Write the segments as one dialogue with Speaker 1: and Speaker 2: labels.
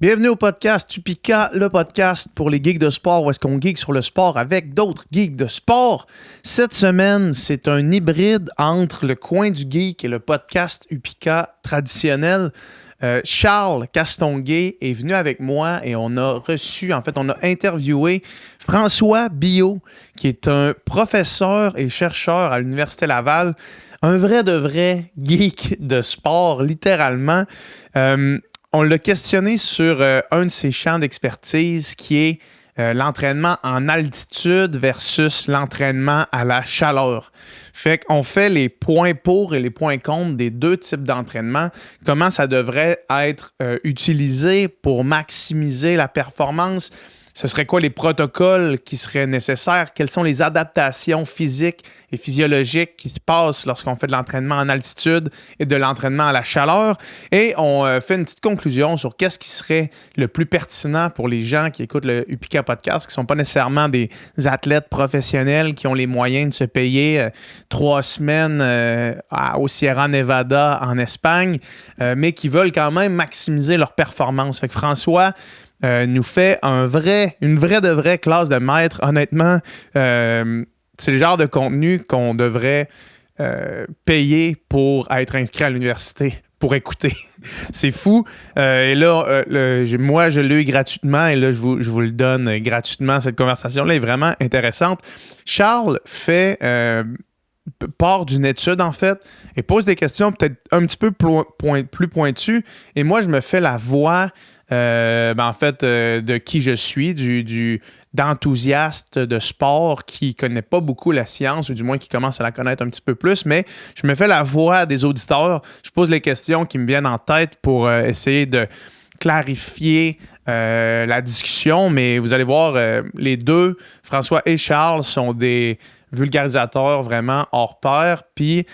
Speaker 1: Bienvenue au podcast Upika, le podcast pour les geeks de sport où est-ce qu'on geek sur le sport avec d'autres geeks de sport. Cette semaine, c'est un hybride entre le coin du geek et le podcast Upika traditionnel. Charles Castonguay est venu avec moi et on a interviewé François Biot, qui est un professeur et chercheur à l'Université Laval, un vrai de vrai geek de sport, littéralement. On l'a questionné sur un de ses champs d'expertise qui est l'entraînement en altitude versus l'entraînement à la chaleur. Fait qu'on fait les points pour et les points contre des deux types d'entraînement, comment ça devrait être utilisé pour maximiser la performance. Ce serait quoi les protocoles qui seraient nécessaires? Quelles sont les adaptations physiques et physiologiques qui se passent lorsqu'on fait de l'entraînement en altitude et de l'entraînement à la chaleur? Et on fait une petite conclusion sur qu'est-ce qui serait le plus pertinent pour les gens qui écoutent le Upika Podcast, qui ne sont pas nécessairement des athlètes professionnels qui ont les moyens de se payer 3 semaines au Sierra Nevada en Espagne, mais qui veulent quand même maximiser leur performance. Fait que François nous fait une vraie de vraie classe de maître. Honnêtement, c'est le genre de contenu qu'on devrait payer pour être inscrit à l'université, pour écouter. C'est fou. Et là, moi, je l'ai eu gratuitement et là, je vous le donne gratuitement. Cette conversation-là est vraiment intéressante. Charles fait part d'une étude, en fait, et pose des questions peut-être un petit peu plus pointues. Et moi, je me fais la voix de qui je suis, d'enthousiaste de sport qui connaît pas beaucoup la science, ou du moins qui commence à la connaître un petit peu plus, mais je me fais la voix des auditeurs. Je pose les questions qui me viennent en tête pour essayer de clarifier la discussion, mais vous allez voir, les deux, François et Charles, sont des vulgarisateurs vraiment hors pair, puis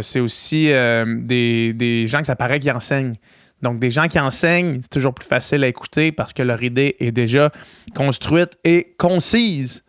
Speaker 1: c'est aussi des gens que ça paraît qui enseignent. Donc, des gens qui enseignent, c'est toujours plus facile à écouter parce que leur idée est déjà construite et concise.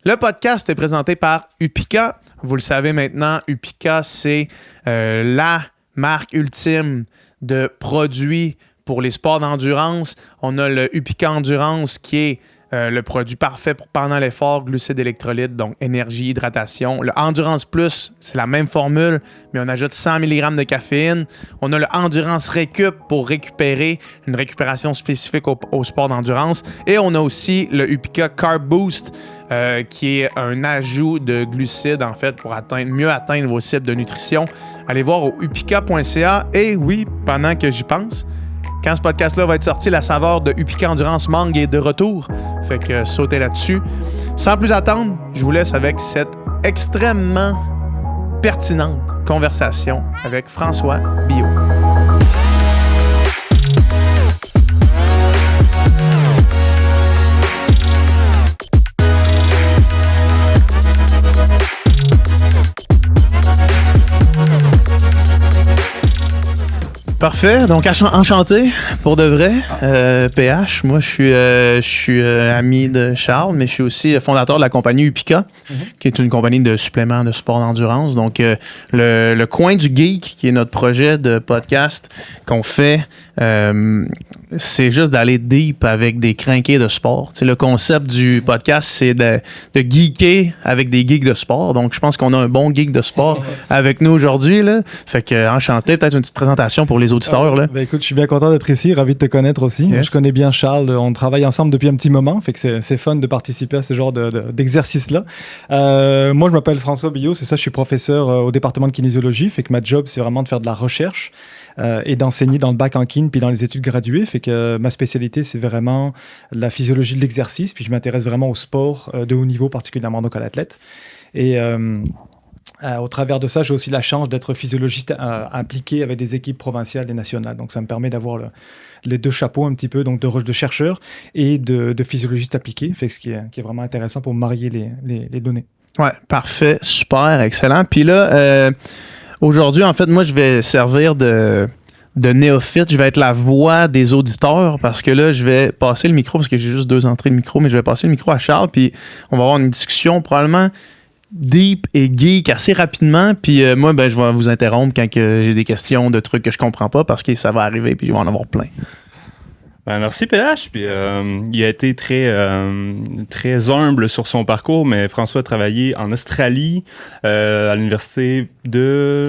Speaker 1: Le podcast est présenté par Upika. Vous le savez maintenant, Upika, c'est la marque ultime de produits pour les sports d'endurance. On a le Upika Endurance qui est le produit parfait pour pendant l'effort, glucides, électrolytes, donc énergie, hydratation. Le Endurance Plus, c'est la même formule, mais on ajoute 100 mg de caféine. On a le Endurance Récup pour récupérer, une récupération spécifique au sport d'endurance. Et on a aussi le Upika Carb Boost, qui est un ajout de glucides, en fait, pour mieux atteindre vos cibles de nutrition. Allez voir au upika.ca. Et oui, pendant que j'y pense, quand ce podcast-là va être sorti, la saveur de Upika Endurance Mangue est de retour. Fait que sautez là-dessus. Sans plus attendre, je vous laisse avec cette extrêmement pertinente conversation avec François Biot. Parfait, donc enchanté pour de vrai. PH, moi je suis ami de Charles, mais je suis aussi fondateur de la compagnie Upika, qui est une compagnie de suppléments de sport d'endurance. Donc le coin du geek, qui est notre projet de podcast qu'on fait, c'est juste d'aller deep avec des crinqués de sport. T'sais, le concept du podcast, c'est de geeker avec des geeks de sport. Donc je pense qu'on a un bon geek de sport avec nous aujourd'hui, là. Fait que enchanté, peut-être une petite présentation pour les auditeurs. Là.
Speaker 2: Ben écoute, je suis bien content d'être ici, ravi de te connaître aussi.
Speaker 1: Yes.
Speaker 2: Je connais bien Charles, on travaille ensemble depuis un petit moment, fait que c'est fun de participer à ce genre d'exercice-là. Moi, je m'appelle François Biot, c'est ça, je suis professeur au département de kinésiologie, fait que ma job, c'est vraiment de faire de la recherche et d'enseigner dans le bac en kin puis dans les études graduées, fait que ma spécialité, c'est vraiment la physiologie de l'exercice, puis je m'intéresse vraiment au sport de haut niveau, particulièrement donc à l'athlète. Et au travers de ça, j'ai aussi la chance d'être physiologiste impliqué avec des équipes provinciales et nationales. Donc, ça me permet d'avoir les deux chapeaux un petit peu, donc de chercheur et de physiologiste appliqué, fait ce qui est vraiment intéressant pour marier les données.
Speaker 1: Ouais, parfait, super, excellent. Puis là, aujourd'hui, en fait, moi, je vais servir de néophyte. Je vais être la voix des auditeurs parce que là, je vais passer le micro parce que j'ai juste 2 entrées de micro, mais je vais passer le micro à Charles, puis on va avoir une discussion probablement deep et geek assez rapidement, puis moi, je vais vous interrompre quand j'ai des questions de trucs que je comprends pas parce que ça va arriver, puis il va en avoir plein.
Speaker 3: Ben, merci PH. Puis, il a été très, très humble sur son parcours, mais François a travaillé en Australie, à l'université de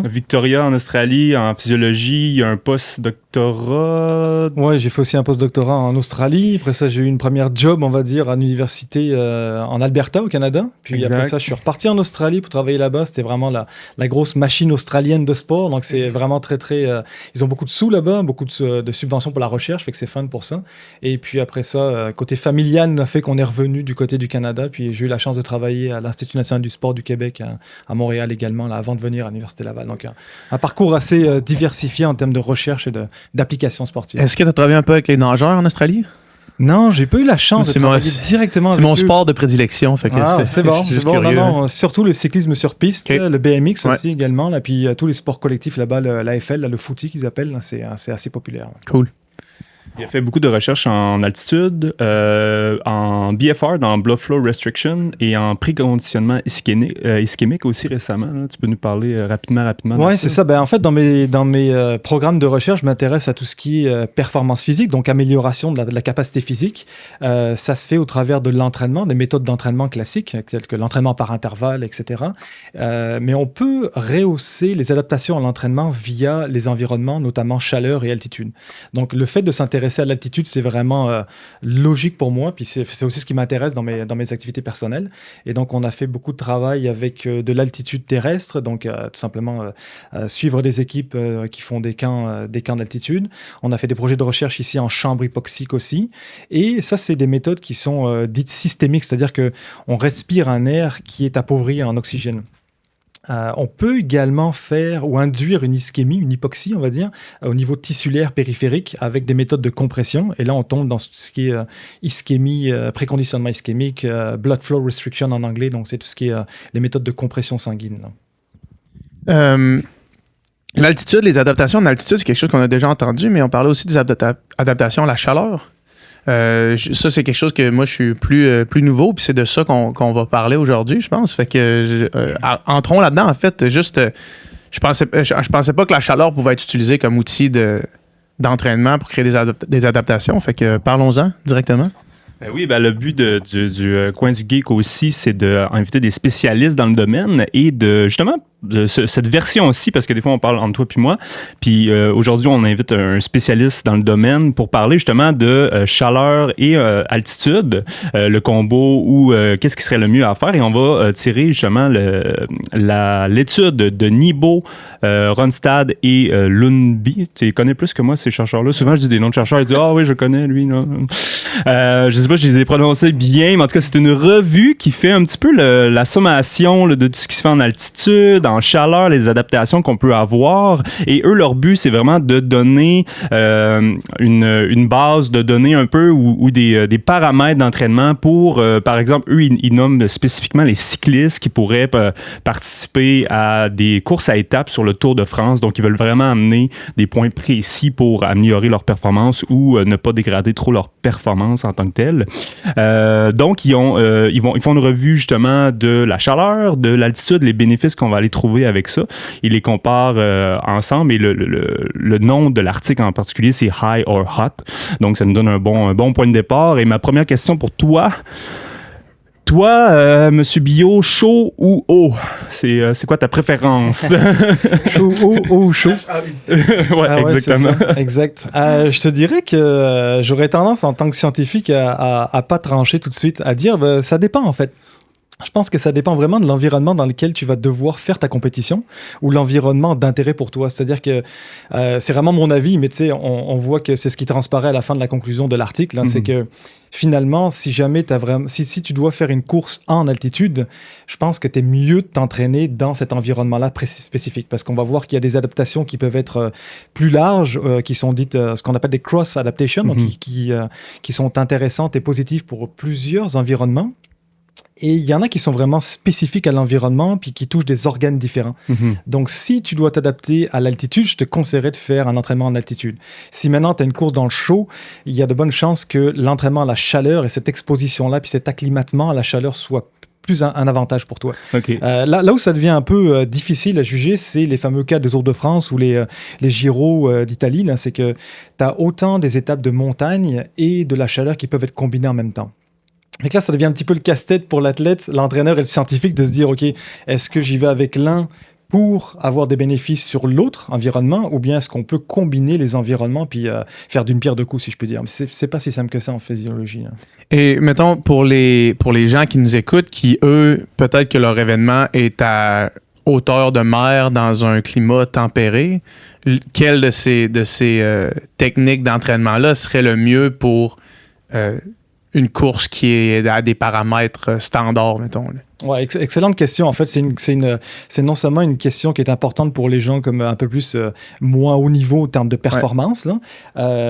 Speaker 3: Victoria en Australie, en physiologie. Il y a un post-doctorat.
Speaker 2: Ouais, j'ai fait aussi un post-doctorat en Australie. Après ça, j'ai eu une première job, on va dire, à l'université en Alberta, au Canada. Puis
Speaker 3: Exact.
Speaker 2: après ça, je suis reparti en Australie pour travailler là-bas. C'était vraiment la grosse machine australienne de sport. Donc, c'est vraiment très, très... ils ont beaucoup de sous là-bas, beaucoup de subventions pour la recherche, fait que c'est fun pour ça. Et puis après ça, côté familial, a fait qu'on est revenu du côté du Canada. Puis j'ai eu la chance de travailler à l'Institut national du sport du Québec, à Montréal également, là, avant de venir à l'Université Laval. Donc, un parcours assez diversifié en termes de recherche et d'application sportive.
Speaker 1: Est-ce que tu as travaillé un peu avec les nageurs en Australie?
Speaker 2: Non, j'ai pas eu la chance de travailler directement avec eux.
Speaker 1: C'est mon sport de prédilection. Fait que
Speaker 2: c'est bon, c'est bon.
Speaker 1: Curieux.
Speaker 2: Non, surtout le cyclisme sur piste, le BMX aussi également. Là, puis tous les sports collectifs là-bas, l'AFL, le footy qu'ils appellent, là, c'est assez populaire.
Speaker 1: Cool.
Speaker 3: Il a fait beaucoup de recherches en altitude, en BFR, dans Blood Flow Restriction, et en préconditionnement ischémique aussi récemment. Là. Tu peux nous parler rapidement
Speaker 2: Oui, c'est ça. En fait, dans mes programmes de recherche, je m'intéresse à tout ce qui est performance physique, donc amélioration de la capacité physique. Ça se fait au travers de l'entraînement, des méthodes d'entraînement classiques, telles que l'entraînement par intervalle, etc. Mais on peut rehausser les adaptations à l'entraînement via les environnements, notamment chaleur et altitude. Donc, le fait de s'intéresser à l'altitude, c'est vraiment logique pour moi. Puis c'est aussi ce qui m'intéresse dans mes activités personnelles. Et donc, on a fait beaucoup de travail avec de l'altitude terrestre, donc tout simplement suivre des équipes qui font des camps d'altitude. On a fait des projets de recherche ici en chambre hypoxique aussi. Et ça, c'est des méthodes qui sont dites systémiques, c'est-à-dire qu'on respire un air qui est appauvri en oxygène. On peut également faire ou induire une ischémie, une hypoxie, on va dire, au niveau tissulaire périphérique avec des méthodes de compression. Et là, on tombe dans ce qui est ischémie, préconditionnement ischémique, blood flow restriction en anglais. Donc, c'est tout ce qui est les méthodes de compression sanguine.
Speaker 1: L'altitude, les adaptations en altitude, c'est quelque chose qu'on a déjà entendu, mais on parlait aussi des adaptations à la chaleur. Ça, c'est quelque chose que moi, je suis plus nouveau, puis c'est de ça qu'on va parler aujourd'hui, je pense. Fait que, entrons là-dedans, en fait, juste, je pensais pas que la chaleur pouvait être utilisée comme outil d'entraînement pour créer des adaptations. Fait que, parlons-en directement.
Speaker 3: Oui, le but du coin du geek aussi, c'est d'inviter des spécialistes dans le domaine et de justement cette version-ci, parce que des fois on parle entre toi puis moi, puis aujourd'hui on invite un spécialiste dans le domaine pour parler justement de chaleur et altitude, le combo ou qu'est-ce qui serait le mieux à faire, et on va tirer justement l'étude de Nibo, Ronstad et Lundby. Tu connais plus que moi ces chercheurs-là. Souvent je dis des noms de chercheurs, ils disent « Ah oui, je connais lui. » Je sais pas si je les ai prononcés bien, mais en tout cas c'est une revue qui fait un petit peu la sommation de tout ce qui se fait en altitude, en chaleur, les adaptations qu'on peut avoir. Et eux, leur but, c'est vraiment de donner une base de données un peu ou des paramètres d'entraînement pour, par exemple, eux, ils nomment spécifiquement les cyclistes qui pourraient participer à des courses à étapes sur le Tour de France. Donc, ils veulent vraiment amener des points précis pour améliorer leur performance ou ne pas dégrader trop leur performance en tant que telle. Donc, ils font une revue justement de la chaleur, de l'altitude, les bénéfices qu'on va aller trouver avec ça. Ils les comparent ensemble et le nom de l'article en particulier, c'est High or Hot. Donc, ça nous donne un bon point de départ. Et ma première question pour toi, Monsieur Bio, chaud ou eau? C'est quoi ta préférence?
Speaker 2: Chaud, eau ou chaud?
Speaker 3: Ouais, exactement.
Speaker 2: Exact. Je te dirais que j'aurais tendance en tant que scientifique à pas trancher tout de suite, à dire ça dépend en fait. Je pense que ça dépend vraiment de l'environnement dans lequel tu vas devoir faire ta compétition ou l'environnement d'intérêt pour toi. C'est-à-dire que c'est vraiment mon avis, mais tu sais, on voit que c'est ce qui transparaît à la fin de la conclusion de l'article. Hein, c'est que finalement, si jamais si tu dois faire une course en altitude, je pense que tu es mieux de t'entraîner dans cet environnement-là spécifique, parce qu'on va voir qu'il y a des adaptations qui peuvent être plus larges, qui sont dites ce qu'on appelle des cross-adaptations, donc qui sont intéressantes et positives pour plusieurs environnements. Et il y en a qui sont vraiment spécifiques à l'environnement puis qui touchent des organes différents. Donc, si tu dois t'adapter à l'altitude, je te conseillerais de faire un entraînement en altitude. Si maintenant tu as une course dans le chaud, il y a de bonnes chances que l'entraînement à la chaleur et cette exposition-là puis cet acclimatement à la chaleur soit plus un avantage pour toi.
Speaker 3: OK.
Speaker 2: Là où ça devient un peu difficile à juger, c'est les fameux cas de Tour de France ou les Giro d'Italie. Là, c'est que tu as autant des étapes de montagne et de la chaleur qui peuvent être combinées en même temps. Et là, ça devient un petit peu le casse-tête pour l'athlète, l'entraîneur et le scientifique de se dire, OK, est-ce que j'y vais avec l'un pour avoir des bénéfices sur l'autre environnement, ou bien est-ce qu'on peut combiner les environnements puis faire d'une pierre deux coups, si je peux dire. Mais c'est pas si simple que ça en physiologie. Hein.
Speaker 1: Et mettons, pour les gens qui nous écoutent, qui, eux, peut-être que leur événement est à hauteur de mer dans un climat tempéré, quelle de ces techniques d'entraînement-là serait le mieux pour une course qui est à des paramètres standards, mettons? Là?
Speaker 2: Ouais, excellente question. En fait, c'est non seulement une question qui est importante pour les gens comme un peu plus moins haut niveau en termes de performance, là,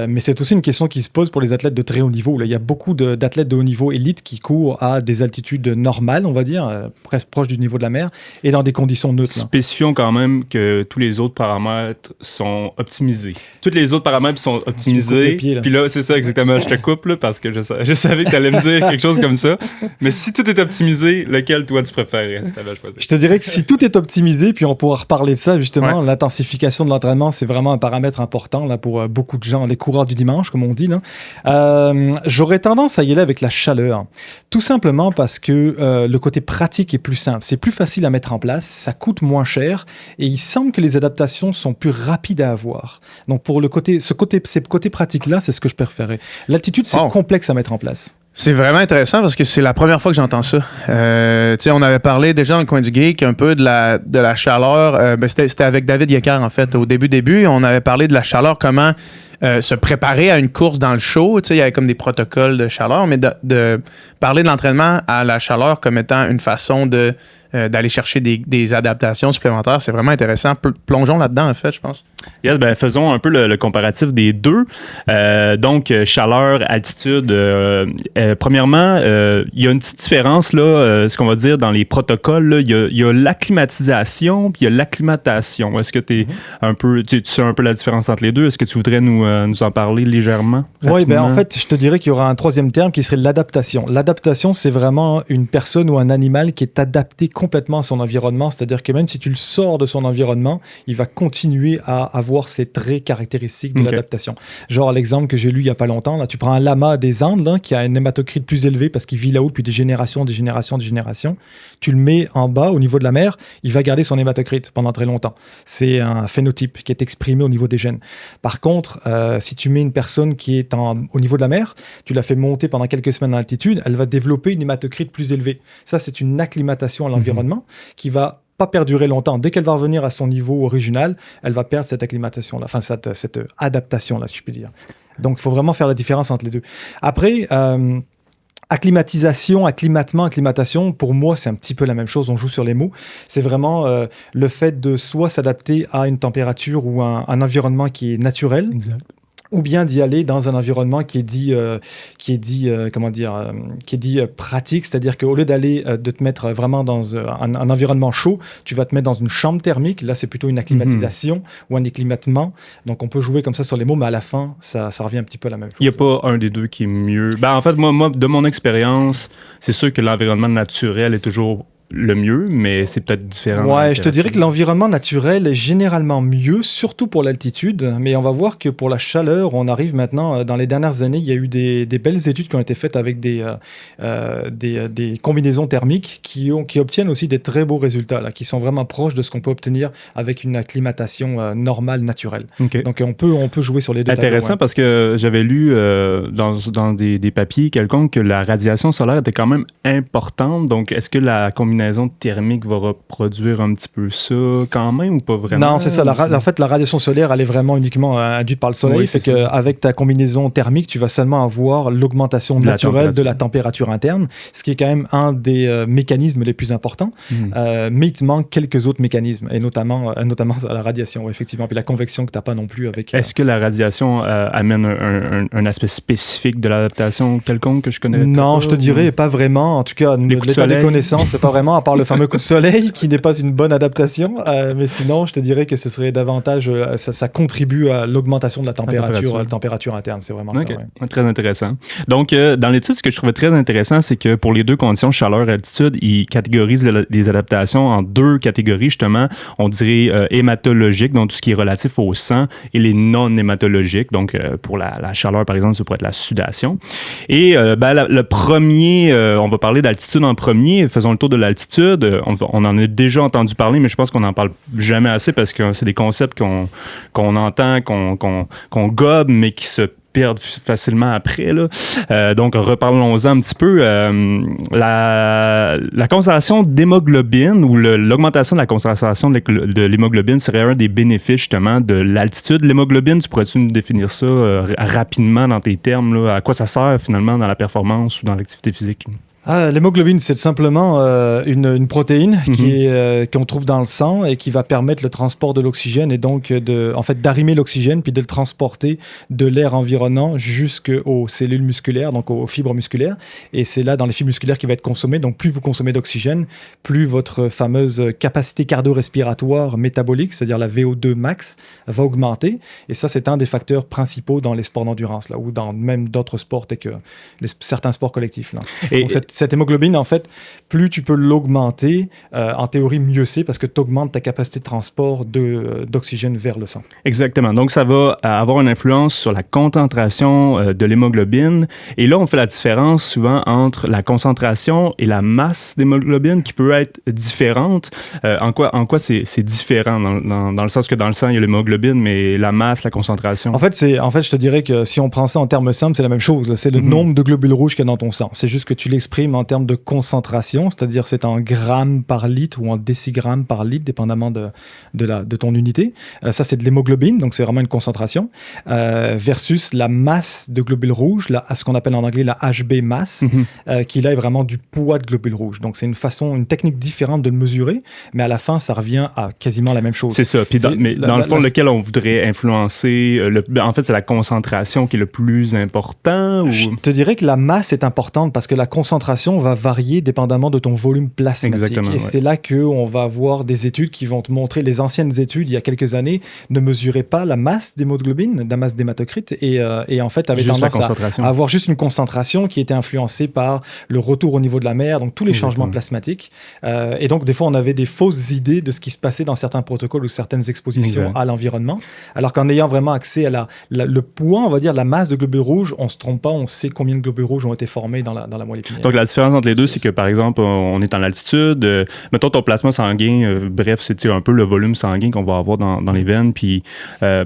Speaker 2: mais c'est aussi une question qui se pose pour les athlètes de très haut niveau. Là. Il y a beaucoup d'athlètes de haut niveau élite qui courent à des altitudes normales, on va dire, presque proches du niveau de la mer, et dans des conditions neutres. Là.
Speaker 3: Spécifions quand même que tous les autres paramètres sont optimisés. Tous les autres paramètres sont optimisés. Puis là, c'est ça exactement. Je te coupe là, parce que je savais que tu allais me dire quelque chose comme ça. Mais si tout est optimisé, lequel toi tu préférais si t'avais choisi?
Speaker 2: Je te dirais que si tout est optimisé, puis on pourra reparler de ça justement, l'intensification de l'entraînement, c'est vraiment un paramètre important là, pour beaucoup de gens, les coureurs du dimanche, comme on dit. Là. J'aurais tendance à y aller avec la chaleur. Tout simplement parce que le côté pratique est plus simple. C'est plus facile à mettre en place, ça coûte moins cher et il semble que les adaptations sont plus rapides à avoir. Donc pour ces côtés pratiques-là, c'est ce que je préférais. L'altitude, c'est complexe à mettre en place.
Speaker 1: C'est vraiment intéressant parce que c'est la première fois que j'entends ça. On avait parlé déjà dans le coin du geek un peu de la chaleur. C'était avec David Yecker, en fait, au début. On avait parlé de la chaleur, comment se préparer à une course dans le chaud. Il y avait comme des protocoles de chaleur, mais de parler de l'entraînement à la chaleur comme étant une façon d'aller chercher des adaptations supplémentaires, c'est vraiment intéressant. Plongeons là-dedans, en fait, je pense.
Speaker 3: Yes, faisons un peu le comparatif des deux. Donc, chaleur, altitude. Premièrement, il y a une petite différence, là, ce qu'on va dire dans les protocoles. Là, il y a l'acclimatisation puis il y a l'acclimatation. Est-ce que tu sais un peu la différence entre les deux? Est-ce que tu voudrais nous en parler légèrement?
Speaker 2: Oui, en fait, je te dirais qu'il y aura un troisième terme qui serait l'adaptation. L'adaptation, c'est vraiment une personne ou un animal qui est adapté complètement à son environnement, c'est-à-dire que même si tu le sors de son environnement, il va continuer à avoir ces traits caractéristiques de l'adaptation. Genre l'exemple que j'ai lu il n'y a pas longtemps, là, tu prends un lama des Andes là, qui a un hématocrite plus élevé parce qu'il vit là-haut depuis des générations, tu le mets en bas au niveau de la mer, il va garder son hématocrite pendant très longtemps. C'est un phénotype qui est exprimé au niveau des gènes. Par contre, si tu mets une personne qui est au niveau de la mer, tu la fais monter pendant quelques semaines en altitude, elle va développer une hématocrite plus élevée. Ça, c'est une acclimatation à l'environnement qui va pas perdurer longtemps. Dès qu'elle va revenir à son niveau original, elle va perdre cette acclimatation-là, enfin cette adaptation-là, si je puis dire. Donc, il faut vraiment faire la différence entre les deux. Après, acclimatisation, acclimatation, pour moi, c'est un petit peu la même chose. On joue sur les mots. C'est vraiment le fait de soit s'adapter à une température ou un environnement qui est naturel. Exact. Ou bien d'y aller dans un environnement qui est dit pratique, c'est-à-dire qu'au lieu d'aller de te mettre vraiment dans un environnement chaud, tu vas te mettre dans une chambre thermique. Là, c'est plutôt une acclimatisation ou un acclimatement. Donc, on peut jouer comme ça sur les mots, mais à la fin, ça revient un petit peu à la même chose.
Speaker 3: Il n'y a pas un des deux qui est mieux. En fait, moi, de mon expérience, c'est sûr que l'environnement naturel est toujours le mieux, mais c'est peut-être différent.
Speaker 2: Ouais, je te dirais que l'environnement naturel est généralement mieux, surtout pour l'altitude, mais on va voir que pour la chaleur, on arrive maintenant, dans les dernières années, il y a eu des belles études qui ont été faites avec des combinaisons thermiques qui obtiennent aussi des très beaux résultats, là, qui sont vraiment proches de ce qu'on peut obtenir avec une acclimatation normale, naturelle. Okay. Donc, on peut jouer sur les deux.
Speaker 3: Intéressant tableaux, parce que j'avais lu dans des papiers quelconques que la radiation solaire était quand même importante. Donc, est-ce que la combinaison thermique va reproduire un petit peu ça quand même ou pas vraiment?
Speaker 2: Non, c'est ça. En fait, la radiation solaire, elle est vraiment uniquement induite par le soleil. Oui, c'est qu'avec ta combinaison thermique, tu vas seulement avoir l'augmentation naturelle de la température interne, ce qui est quand même un des mécanismes les plus importants. Mais il te manque quelques autres mécanismes, et notamment la radiation, effectivement, puis la convection que tu n'as pas non plus avec...
Speaker 3: Est-ce que la radiation amène un aspect spécifique de l'adaptation quelconque que je connais?
Speaker 2: Non, je te dirais pas vraiment. En tout cas, l'état des connaissances, c'est pas vraiment. évidemment, à part le fameux coup de soleil, qui n'est pas une bonne adaptation. Mais sinon, je te dirais que ce serait davantage... ça contribue à l'augmentation de la température interne. C'est vraiment ça. Ouais.
Speaker 3: Très intéressant. Donc, dans l'étude, ce que je trouvais très intéressant, c'est que pour les deux conditions, chaleur et altitude, ils catégorisent les adaptations en deux catégories, justement. On dirait hématologiques, donc tout ce qui est relatif au sang, et les non hématologiques. Donc, pour la chaleur, par exemple, ça pourrait être la sudation. Et le premier, on va parler d'altitude en premier. Faisons le tour de l'altitude. On en a déjà entendu parler, mais je pense qu'on n'en parle jamais assez parce que c'est des concepts qu'on entend, qu'on gobe, mais qui se perdent facilement après. Là. Donc, reparlons-en un petit peu. La concentration d'hémoglobine ou l'augmentation de la concentration de l'hémoglobine serait un des bénéfices, justement, de l'altitude. L'hémoglobine, tu pourrais-tu nous définir ça rapidement dans tes termes? Là? À quoi ça sert, finalement, dans la performance ou dans l'activité physique?
Speaker 2: L'hémoglobine, c'est simplement une protéine qu'on trouve dans le sang et qui va permettre le transport de l'oxygène et donc d'arrimer l'oxygène puis de le transporter de l'air environnant jusqu'aux cellules musculaires, donc aux fibres musculaires. Et c'est là, dans les fibres musculaires, qui va être consommé. Donc, plus vous consommez d'oxygène, plus votre fameuse capacité cardio-respiratoire métabolique, c'est-à-dire la VO2 max, va augmenter. Et ça, c'est un des facteurs principaux dans les sports d'endurance, là, ou dans même d'autres sports, tels que certains sports collectifs. Là. Donc, cette hémoglobine, en fait, plus tu peux l'augmenter, en théorie, mieux c'est parce que tu augmentes ta capacité de transport d'oxygène vers le sang.
Speaker 3: Exactement. Donc, ça va avoir une influence sur la concentration de l'hémoglobine. Et là, on fait la différence souvent entre la concentration et la masse d'hémoglobine qui peut être différente. En quoi c'est différent? Dans le sens que dans le sang, il y a l'hémoglobine, mais la masse, la concentration...
Speaker 2: En fait, je te dirais que si on prend ça en termes simples, c'est la même chose. Là. C'est le nombre de globules rouges qu'il y a dans ton sang. C'est juste que tu l'exprimes en termes de concentration, c'est-à-dire c'est en grammes par litre ou en décigrammes par litre, dépendamment de ton unité. Ça, c'est de l'hémoglobine, donc c'est vraiment une concentration, versus la masse de globules rouges, ce qu'on appelle en anglais la HB mass, qui là est vraiment du poids de globules rouges. Donc c'est une technique différente de le mesurer, mais à la fin, ça revient à quasiment la même chose.
Speaker 3: C'est ça. Puis dans le fond, lequel on voudrait influencer, en fait, c'est la concentration qui est le plus important? Ou...
Speaker 2: Je te dirais que la masse est importante parce que la concentration va varier dépendamment de ton volume plasmatique.
Speaker 3: Exactement,
Speaker 2: c'est là qu'on va avoir des études qui vont te montrer, les anciennes études, il y a quelques années, ne mesuraient pas la masse d'hémoglobine, la masse d'hématocrite, et en fait avaient tendance à avoir juste une concentration qui était influencée par le retour au niveau de la mer, donc tous les changements plasmatiques. Et donc, des fois, on avait des fausses idées de ce qui se passait dans certains protocoles ou certaines expositions à l'environnement, alors qu'en ayant vraiment accès à le poids, on va dire, la masse de globules rouges, on ne se trompe pas, on sait combien de globules rouges ont été formés dans la moelle épinière.
Speaker 3: Donc, la différence entre les deux, c'est que, par exemple, on est en altitude, mettons ton plasma sanguin, bref, c'est un peu le volume sanguin qu'on va avoir dans les veines, puis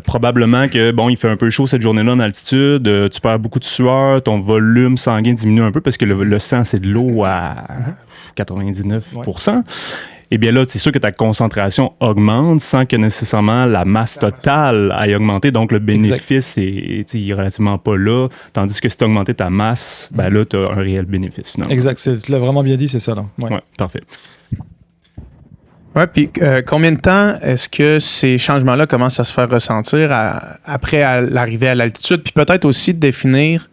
Speaker 3: probablement que, il fait un peu chaud cette journée-là en altitude, tu perds beaucoup de sueur, ton volume sanguin diminue un peu parce que le sang, c'est de l'eau à 99%. Eh bien là, c'est sûr que ta concentration augmente sans que nécessairement la masse totale aille augmenter. Donc, le bénéfice est relativement pas là. Tandis que si tu as augmenté ta masse, là, tu as un réel bénéfice finalement.
Speaker 2: Exact. Tu l'as vraiment bien dit, c'est ça.
Speaker 3: Oui, parfait.
Speaker 1: Ouais, puis combien de temps est-ce que ces changements-là commencent à se faire ressentir après l'arrivée à l'altitude? Puis peut-être aussi de définir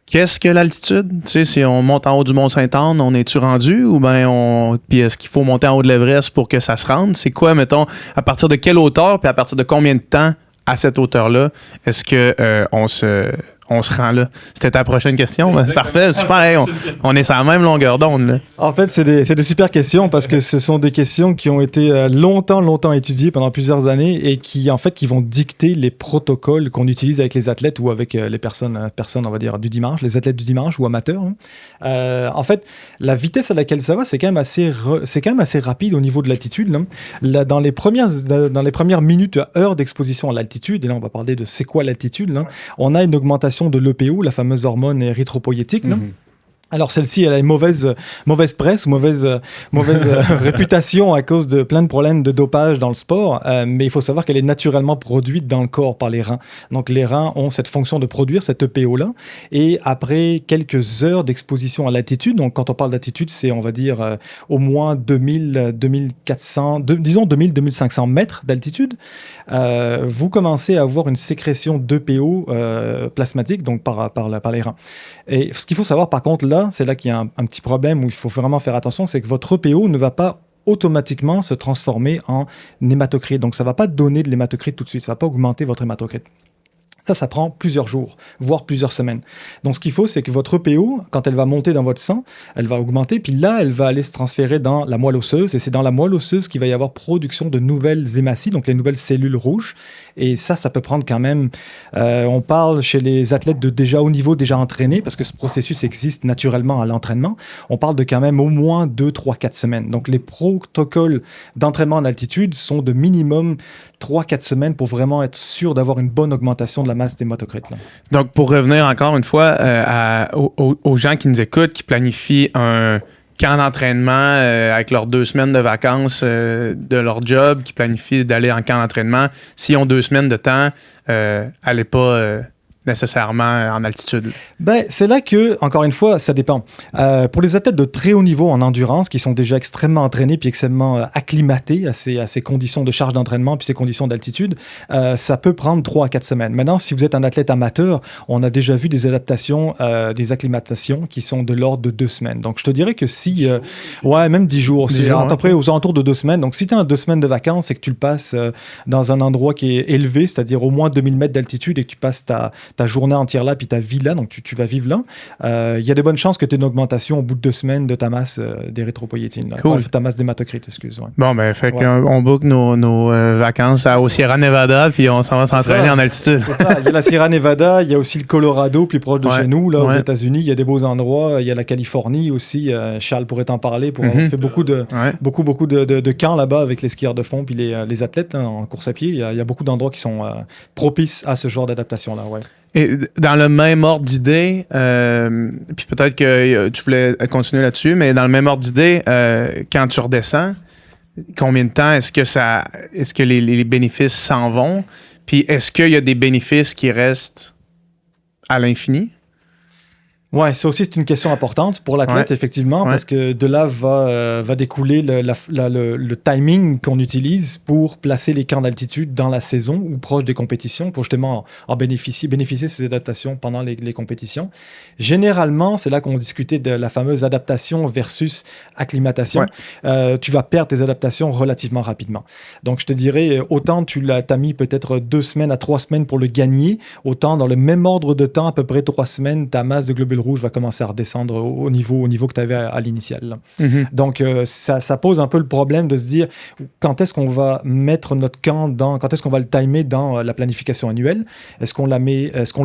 Speaker 1: qu'est-ce que l'altitude? Tu sais, si on monte en haut du Mont-Saint-Anne, on est-tu rendu? Ou bien puis est-ce qu'il faut monter en haut de l'Everest pour que ça se rende? C'est quoi, mettons, à partir de quelle hauteur, puis à partir de combien de temps à cette hauteur-là, est-ce que on se rend là? C'était ta prochaine question? C'est parfait, super. Hey, on est sur la même longueur d'onde. Là.
Speaker 2: En fait, c'est des super questions parce que ce sont des questions qui ont été longtemps étudiées pendant plusieurs années et qui vont dicter les protocoles qu'on utilise avec les athlètes ou avec les personnes, on va dire, du dimanche, les athlètes du dimanche ou amateurs. En fait, la vitesse à laquelle ça va, c'est quand même assez rapide au niveau de l'altitude. Là, dans les premières minutes à heure d'exposition à l'altitude, et là, on va parler de c'est quoi l'altitude, là, on a une augmentation de l'EPO, la fameuse hormone érythropoïétique. Alors celle-ci, elle a une mauvaise presse ou mauvaise réputation à cause de plein de problèmes de dopage dans le sport, mais il faut savoir qu'elle est naturellement produite dans le corps par les reins. Donc les reins ont cette fonction de produire cette EPO-là, et après quelques heures d'exposition à l'altitude, donc quand on parle d'altitude, c'est on va dire au moins 2000, 2400, disons 2000, 2500 mètres d'altitude, vous commencez à avoir une sécrétion d'EPO plasmatique, donc par les reins. Et ce qu'il faut savoir par contre là, là, c'est là qu'il y a un petit problème où il faut vraiment faire attention, c'est que votre EPO ne va pas automatiquement se transformer en hématocrite. Donc, ça ne va pas donner de l'hématocrite tout de suite. Ça ne va pas augmenter votre hématocrite. Ça prend plusieurs jours, voire plusieurs semaines. Donc, ce qu'il faut, c'est que votre EPO, quand elle va monter dans votre sang, elle va augmenter, puis là, elle va aller se transférer dans la moelle osseuse, et c'est dans la moelle osseuse qu'il va y avoir production de nouvelles hématies, donc les nouvelles cellules rouges. Et ça peut prendre quand même... on parle chez les athlètes de déjà haut niveau, déjà entraînés, parce que ce processus existe naturellement à l'entraînement. On parle de quand même au moins 2, 3, 4 semaines. Donc, les protocoles d'entraînement en altitude sont de minimum 3-4 semaines pour vraiment être sûr d'avoir une bonne augmentation de la masse d'hématocrite.
Speaker 1: Donc, pour revenir encore une fois aux gens qui nous écoutent, qui planifient un camp d'entraînement avec leurs 2 semaines de vacances de leur job, qui planifient d'aller en camp d'entraînement, s'ils ont 2 semaines de temps, allez pas nécessairement en altitude.
Speaker 2: Ben, c'est là que, encore une fois, ça dépend. Pour les athlètes de très haut niveau en endurance, qui sont déjà extrêmement entraînés puis extrêmement acclimatés à ces conditions de charge d'entraînement puis ces conditions d'altitude, ça peut prendre 3 à 4 semaines. Maintenant, si vous êtes un athlète amateur, on a déjà vu des adaptations, des acclimatations qui sont de l'ordre de 2 semaines. Donc, je te dirais que si... ouais, même 10 jours. C'est à peu près aux alentours de 2 semaines. Donc, si tu as 2 semaines de vacances et que tu le passes dans un endroit qui est élevé, c'est-à-dire au moins 2000 mètres d'altitude et que tu passes ta journée entière là, puis ta vie là, donc tu vas vivre là, il y a de bonnes chances que tu aies une augmentation au bout de 2 semaines de ta masse d'érythropoïétine.
Speaker 1: Cool.
Speaker 2: Ouais, ta masse d'hématocrite, excuse. Ouais.
Speaker 1: Bon, ben, fait qu'on book nos vacances au Sierra Nevada, puis on s'en va s'entraîner en altitude.
Speaker 2: C'est ça. Il y a la Sierra Nevada, il y a aussi le Colorado, plus proche de chez nous, là, aux États-Unis. Il y a des beaux endroits. Il y a la Californie aussi. Charles pourrait t'en parler. On fait beaucoup de camps là-bas avec les skieurs de fond puis les athlètes en course à pied. Il y a beaucoup d'endroits qui sont propices à ce genre d'adaptation-là. Ouais.
Speaker 1: Et dans le même ordre d'idée, puis peut-être que tu voulais continuer là-dessus, mais dans le même ordre d'idée, quand tu redescends, combien de temps est-ce que les bénéfices s'en vont? Puis est-ce qu'il y a des bénéfices qui restent à l'infini?
Speaker 2: Ouais, ça aussi, c'est une question importante pour l'athlète, effectivement, parce que de là va découler le timing qu'on utilise pour placer les camps d'altitude dans la saison ou proche des compétitions pour justement en bénéficier de ces adaptations pendant les compétitions. Généralement, c'est là qu'on discutait de la fameuse adaptation versus acclimatation. Tu vas perdre tes adaptations relativement rapidement. Donc, je te dirais, autant tu as mis peut-être 2 semaines à 3 semaines pour le gagner, autant dans le même ordre de temps, à peu près 3 semaines, ta masse de globules rouges va commencer à redescendre au niveau que tu avais à l'initial. Donc, ça pose un peu le problème de se dire quand est-ce qu'on va mettre notre camp quand est-ce qu'on va le timer dans la planification annuelle? Est-ce qu'on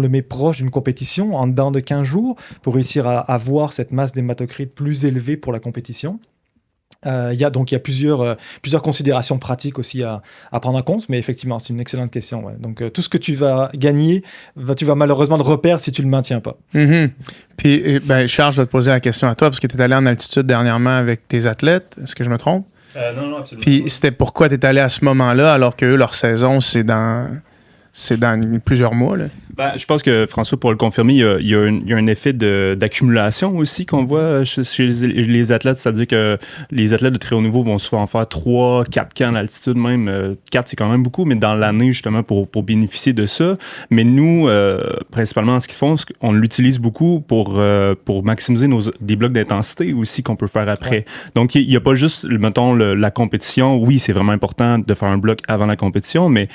Speaker 2: le met proche d'une compétition en dedans de 15 jours pour réussir à avoir cette masse d'hématocrite plus élevée pour la compétition? Il y a plusieurs considérations pratiques aussi à prendre en compte, mais effectivement, c'est une excellente question. Ouais. Donc, tout ce que tu vas gagner, tu vas malheureusement le reperdre si tu ne le maintiens pas.
Speaker 1: Puis, Charles, je vais te poser la question à toi, parce que tu es allé en altitude dernièrement avec tes athlètes. Est-ce que je me trompe?
Speaker 3: Non, absolument.
Speaker 1: Puis, c'était pourquoi tu es allé à ce moment-là, alors que eux, leur saison, c'est dans plusieurs mois, là?
Speaker 3: Je pense que, François, pour le confirmer, il y a un effet d'accumulation aussi qu'on voit chez les athlètes. C'est-à-dire que les athlètes de très haut niveau vont souvent faire 3, 4 camps d'altitude même. 4, c'est quand même beaucoup, mais dans l'année, justement, pour bénéficier de ça. Mais nous, principalement, ce qu'ils font, on l'utilise beaucoup pour maximiser des blocs d'intensité aussi qu'on peut faire après. Ouais. Donc, il n'y a pas juste, mettons, la compétition. Oui, c'est vraiment important de faire un bloc avant la compétition, mais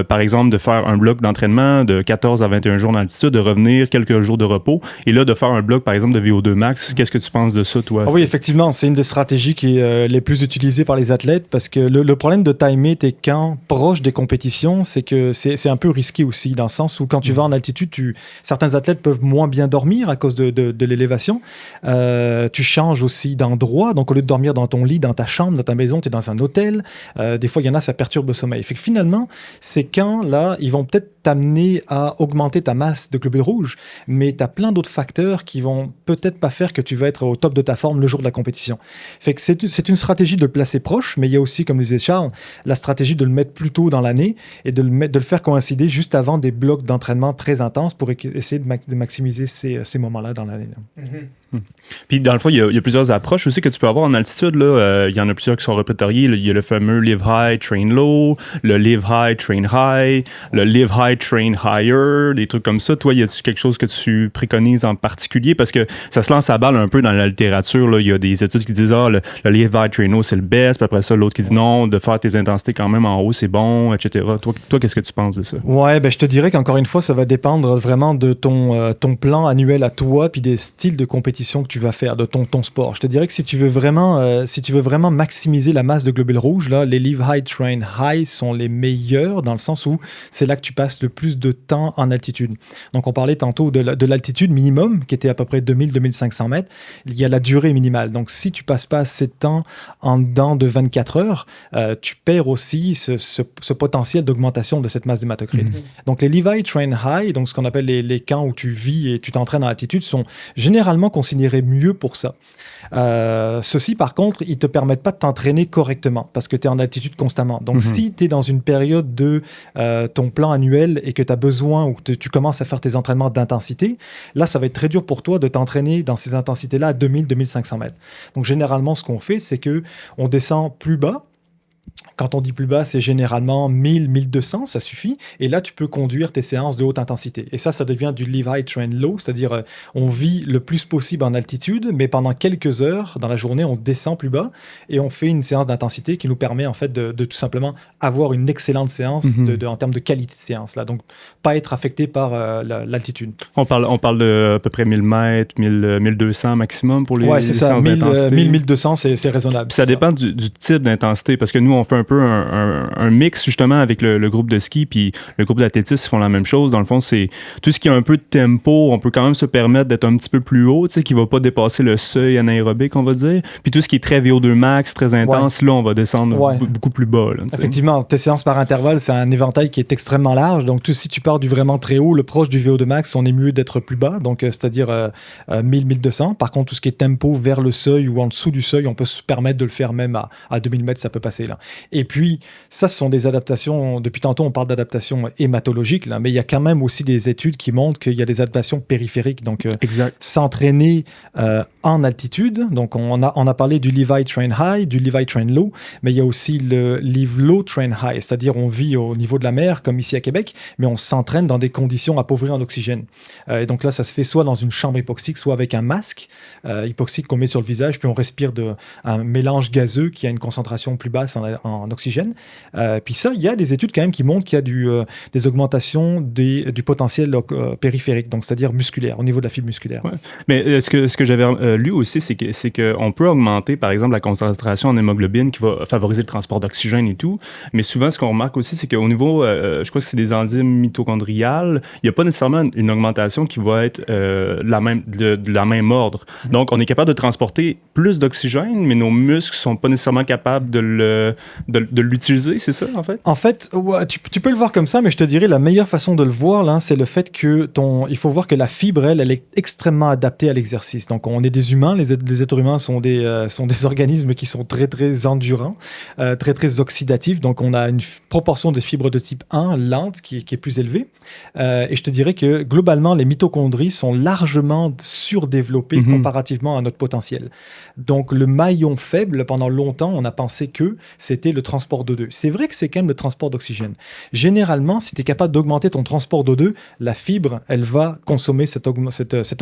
Speaker 3: par exemple, de faire un bloc d'entraînement de 14 à 21 jours d'altitude, de revenir quelques jours de repos, et là, de faire un bloc, par exemple, de VO2 max. Qu'est-ce que tu penses de ça, toi?
Speaker 2: Oui, effectivement, c'est une des stratégies qui est les plus utilisées par les athlètes, parce que le problème de timer tes camps proches des compétitions, c'est que c'est un peu risqué aussi, dans le sens où quand tu vas en altitude, certains athlètes peuvent moins bien dormir à cause de l'élévation. Tu changes aussi d'endroit, donc au lieu de dormir dans ton lit, dans ta chambre, dans ta maison, tu es dans un hôtel. Des fois, il y en a, ça perturbe le sommeil. Fait que finalement, ces camps-là, ils vont peut-être t'amener à augmenter ta masse de globules rouges, mais tu as plein d'autres facteurs qui vont peut-être pas faire que tu vas être au top de ta forme le jour de la compétition. Fait que c'est une stratégie de le placer proche, mais il y a aussi, comme disait Charles, la stratégie de le mettre plus tôt dans l'année et de le faire coïncider juste avant des blocs d'entraînement très intenses pour essayer de maximiser ces moments-là dans l'année.
Speaker 3: Puis, dans le fond, il y a plusieurs approches aussi que tu peux avoir en altitude. Il y en a plusieurs qui sont répertoriées. Il y a le fameux Live High, Train Low, le Live High, Train High, le Live High, Train Higher, des trucs comme ça. Toi, y a-tu quelque chose que tu préconises en particulier? Parce que ça se lance à balle un peu dans la littérature. Là. Il y a des études qui disent le Live High, Train Low, c'est le best. Puis après ça, l'autre qui dit non, de faire tes intensités quand même en haut, c'est bon, etc. Toi qu'est-ce que tu penses de ça?
Speaker 2: Ouais, je te dirais qu'encore une fois, ça va dépendre vraiment de ton plan annuel à toi, puis des styles de compétition que tu vas faire, de ton sport. Je te dirais que si tu veux vraiment maximiser la masse de globules rouges, là, les Live High, Train High sont les meilleurs dans le sens où c'est là que tu passes le plus de temps en altitude. Donc, on parlait tantôt de l'altitude minimum, qui était à peu près 2000-2500 mètres. Il y a la durée minimale. Donc, si tu passes pas assez de temps en dedans de 24 heures, tu perds aussi ce potentiel d'augmentation de cette masse d'hématocrit. Donc, les Live High, Train High, donc ce qu'on appelle les camps où tu vis et tu t'entraînes en altitude, sont généralement considérés mieux pour ça. Ceux-ci, par contre, ils ne te permettent pas de t'entraîner correctement parce que tu es en altitude constamment. Donc, si tu es dans une période de ton plan annuel et que tu as besoin ou que tu commences à faire tes entraînements d'intensité, là, ça va être très dur pour toi de t'entraîner dans ces intensités-là à 2000-2500 mètres. Donc, généralement, ce qu'on fait, c'est qu'on descend plus bas. Quand on dit plus bas, c'est généralement 1000-1200, ça suffit. Et là, tu peux conduire tes séances de haute intensité. Et ça devient du Live High, Train Low, c'est-à-dire on vit le plus possible en altitude, mais pendant quelques heures dans la journée, on descend plus bas et on fait une séance d'intensité qui nous permet en fait de tout simplement avoir une excellente séance en termes de qualité de séance. Là. Donc, pas être affecté par l'altitude.
Speaker 3: On parle de à peu près 1000 mètres, 1200 maximum pour les séances d'intensité.
Speaker 2: 1000-1200, c'est raisonnable.
Speaker 3: Puis ça dépend du type d'intensité, parce que nous, on fait un peu un mix justement avec le groupe de ski, puis le groupe d'athlétisme font la même chose. Dans le fond, c'est tout ce qui a un peu de tempo, on peut quand même se permettre d'être un petit peu plus haut, tu sais, qui va pas dépasser le seuil anaérobique, on va dire. Puis tout ce qui est très VO2 max, très intense, là, on va descendre beaucoup plus bas. Là,
Speaker 2: effectivement, tes séances par intervalle, c'est un éventail qui est extrêmement large. Donc, si tu pars du vraiment très haut, le proche du VO2 max, on est mieux d'être plus bas, donc c'est-à-dire 1000-1200. Par contre, tout ce qui est tempo vers le seuil ou en dessous du seuil, on peut se permettre de le faire même à 2000 mètres, ça peut passer là. Et puis, ça, ce sont des adaptations. Depuis tantôt, on parle d'adaptations hématologiques, là, mais il y a quand même aussi des études qui montrent qu'il y a des adaptations périphériques. Donc, s'entraîner en altitude. Donc, on a parlé du Live High, Train High, du Live High, Train Low, mais il y a aussi le Live Low, Train High, c'est-à-dire on vit au niveau de la mer, comme ici à Québec, mais on s'entraîne dans des conditions appauvries en oxygène. Et donc là, ça se fait soit dans une chambre hypoxique, soit avec un masque hypoxique qu'on met sur le visage, puis on respire un mélange gazeux qui a une concentration plus basse en oxygène. Puis ça, il y a des études quand même qui montrent qu'il y a des augmentations du potentiel périphérique, donc c'est-à-dire musculaire, au niveau de la fibre musculaire.
Speaker 3: Ouais. Mais ce que j'avais lu aussi, c'est qu'on peut augmenter, par exemple, la concentration en hémoglobine qui va favoriser le transport d'oxygène et tout. Mais souvent, ce qu'on remarque aussi, c'est qu'au niveau, je crois que c'est des enzymes mitochondriales, il n'y a pas nécessairement une augmentation qui va être de la même ordre. Donc, on est capable de transporter plus d'oxygène, mais nos muscles ne sont pas nécessairement capables de l'utiliser, c'est ça, en fait?
Speaker 2: En fait, ouais, tu peux le voir comme ça, mais je te dirais la meilleure façon de le voir, là, c'est le fait que il faut voir que la fibre, elle est extrêmement adaptée à l'exercice. Donc, on est des humains, les êtres humains sont des organismes qui sont très, très endurants, très, très oxydatifs. Donc, on a une proportion de fibres de type 1 lente qui est plus élevée. Et je te dirais que, globalement, les mitochondries sont largement surdéveloppées comparativement à notre potentiel. Donc, le maillon faible, pendant longtemps, on a pensé que c'était le transport d'O2. C'est vrai que c'est quand même le transport d'oxygène. Généralement, si tu es capable d'augmenter ton transport d'O2, la fibre, elle va consommer cet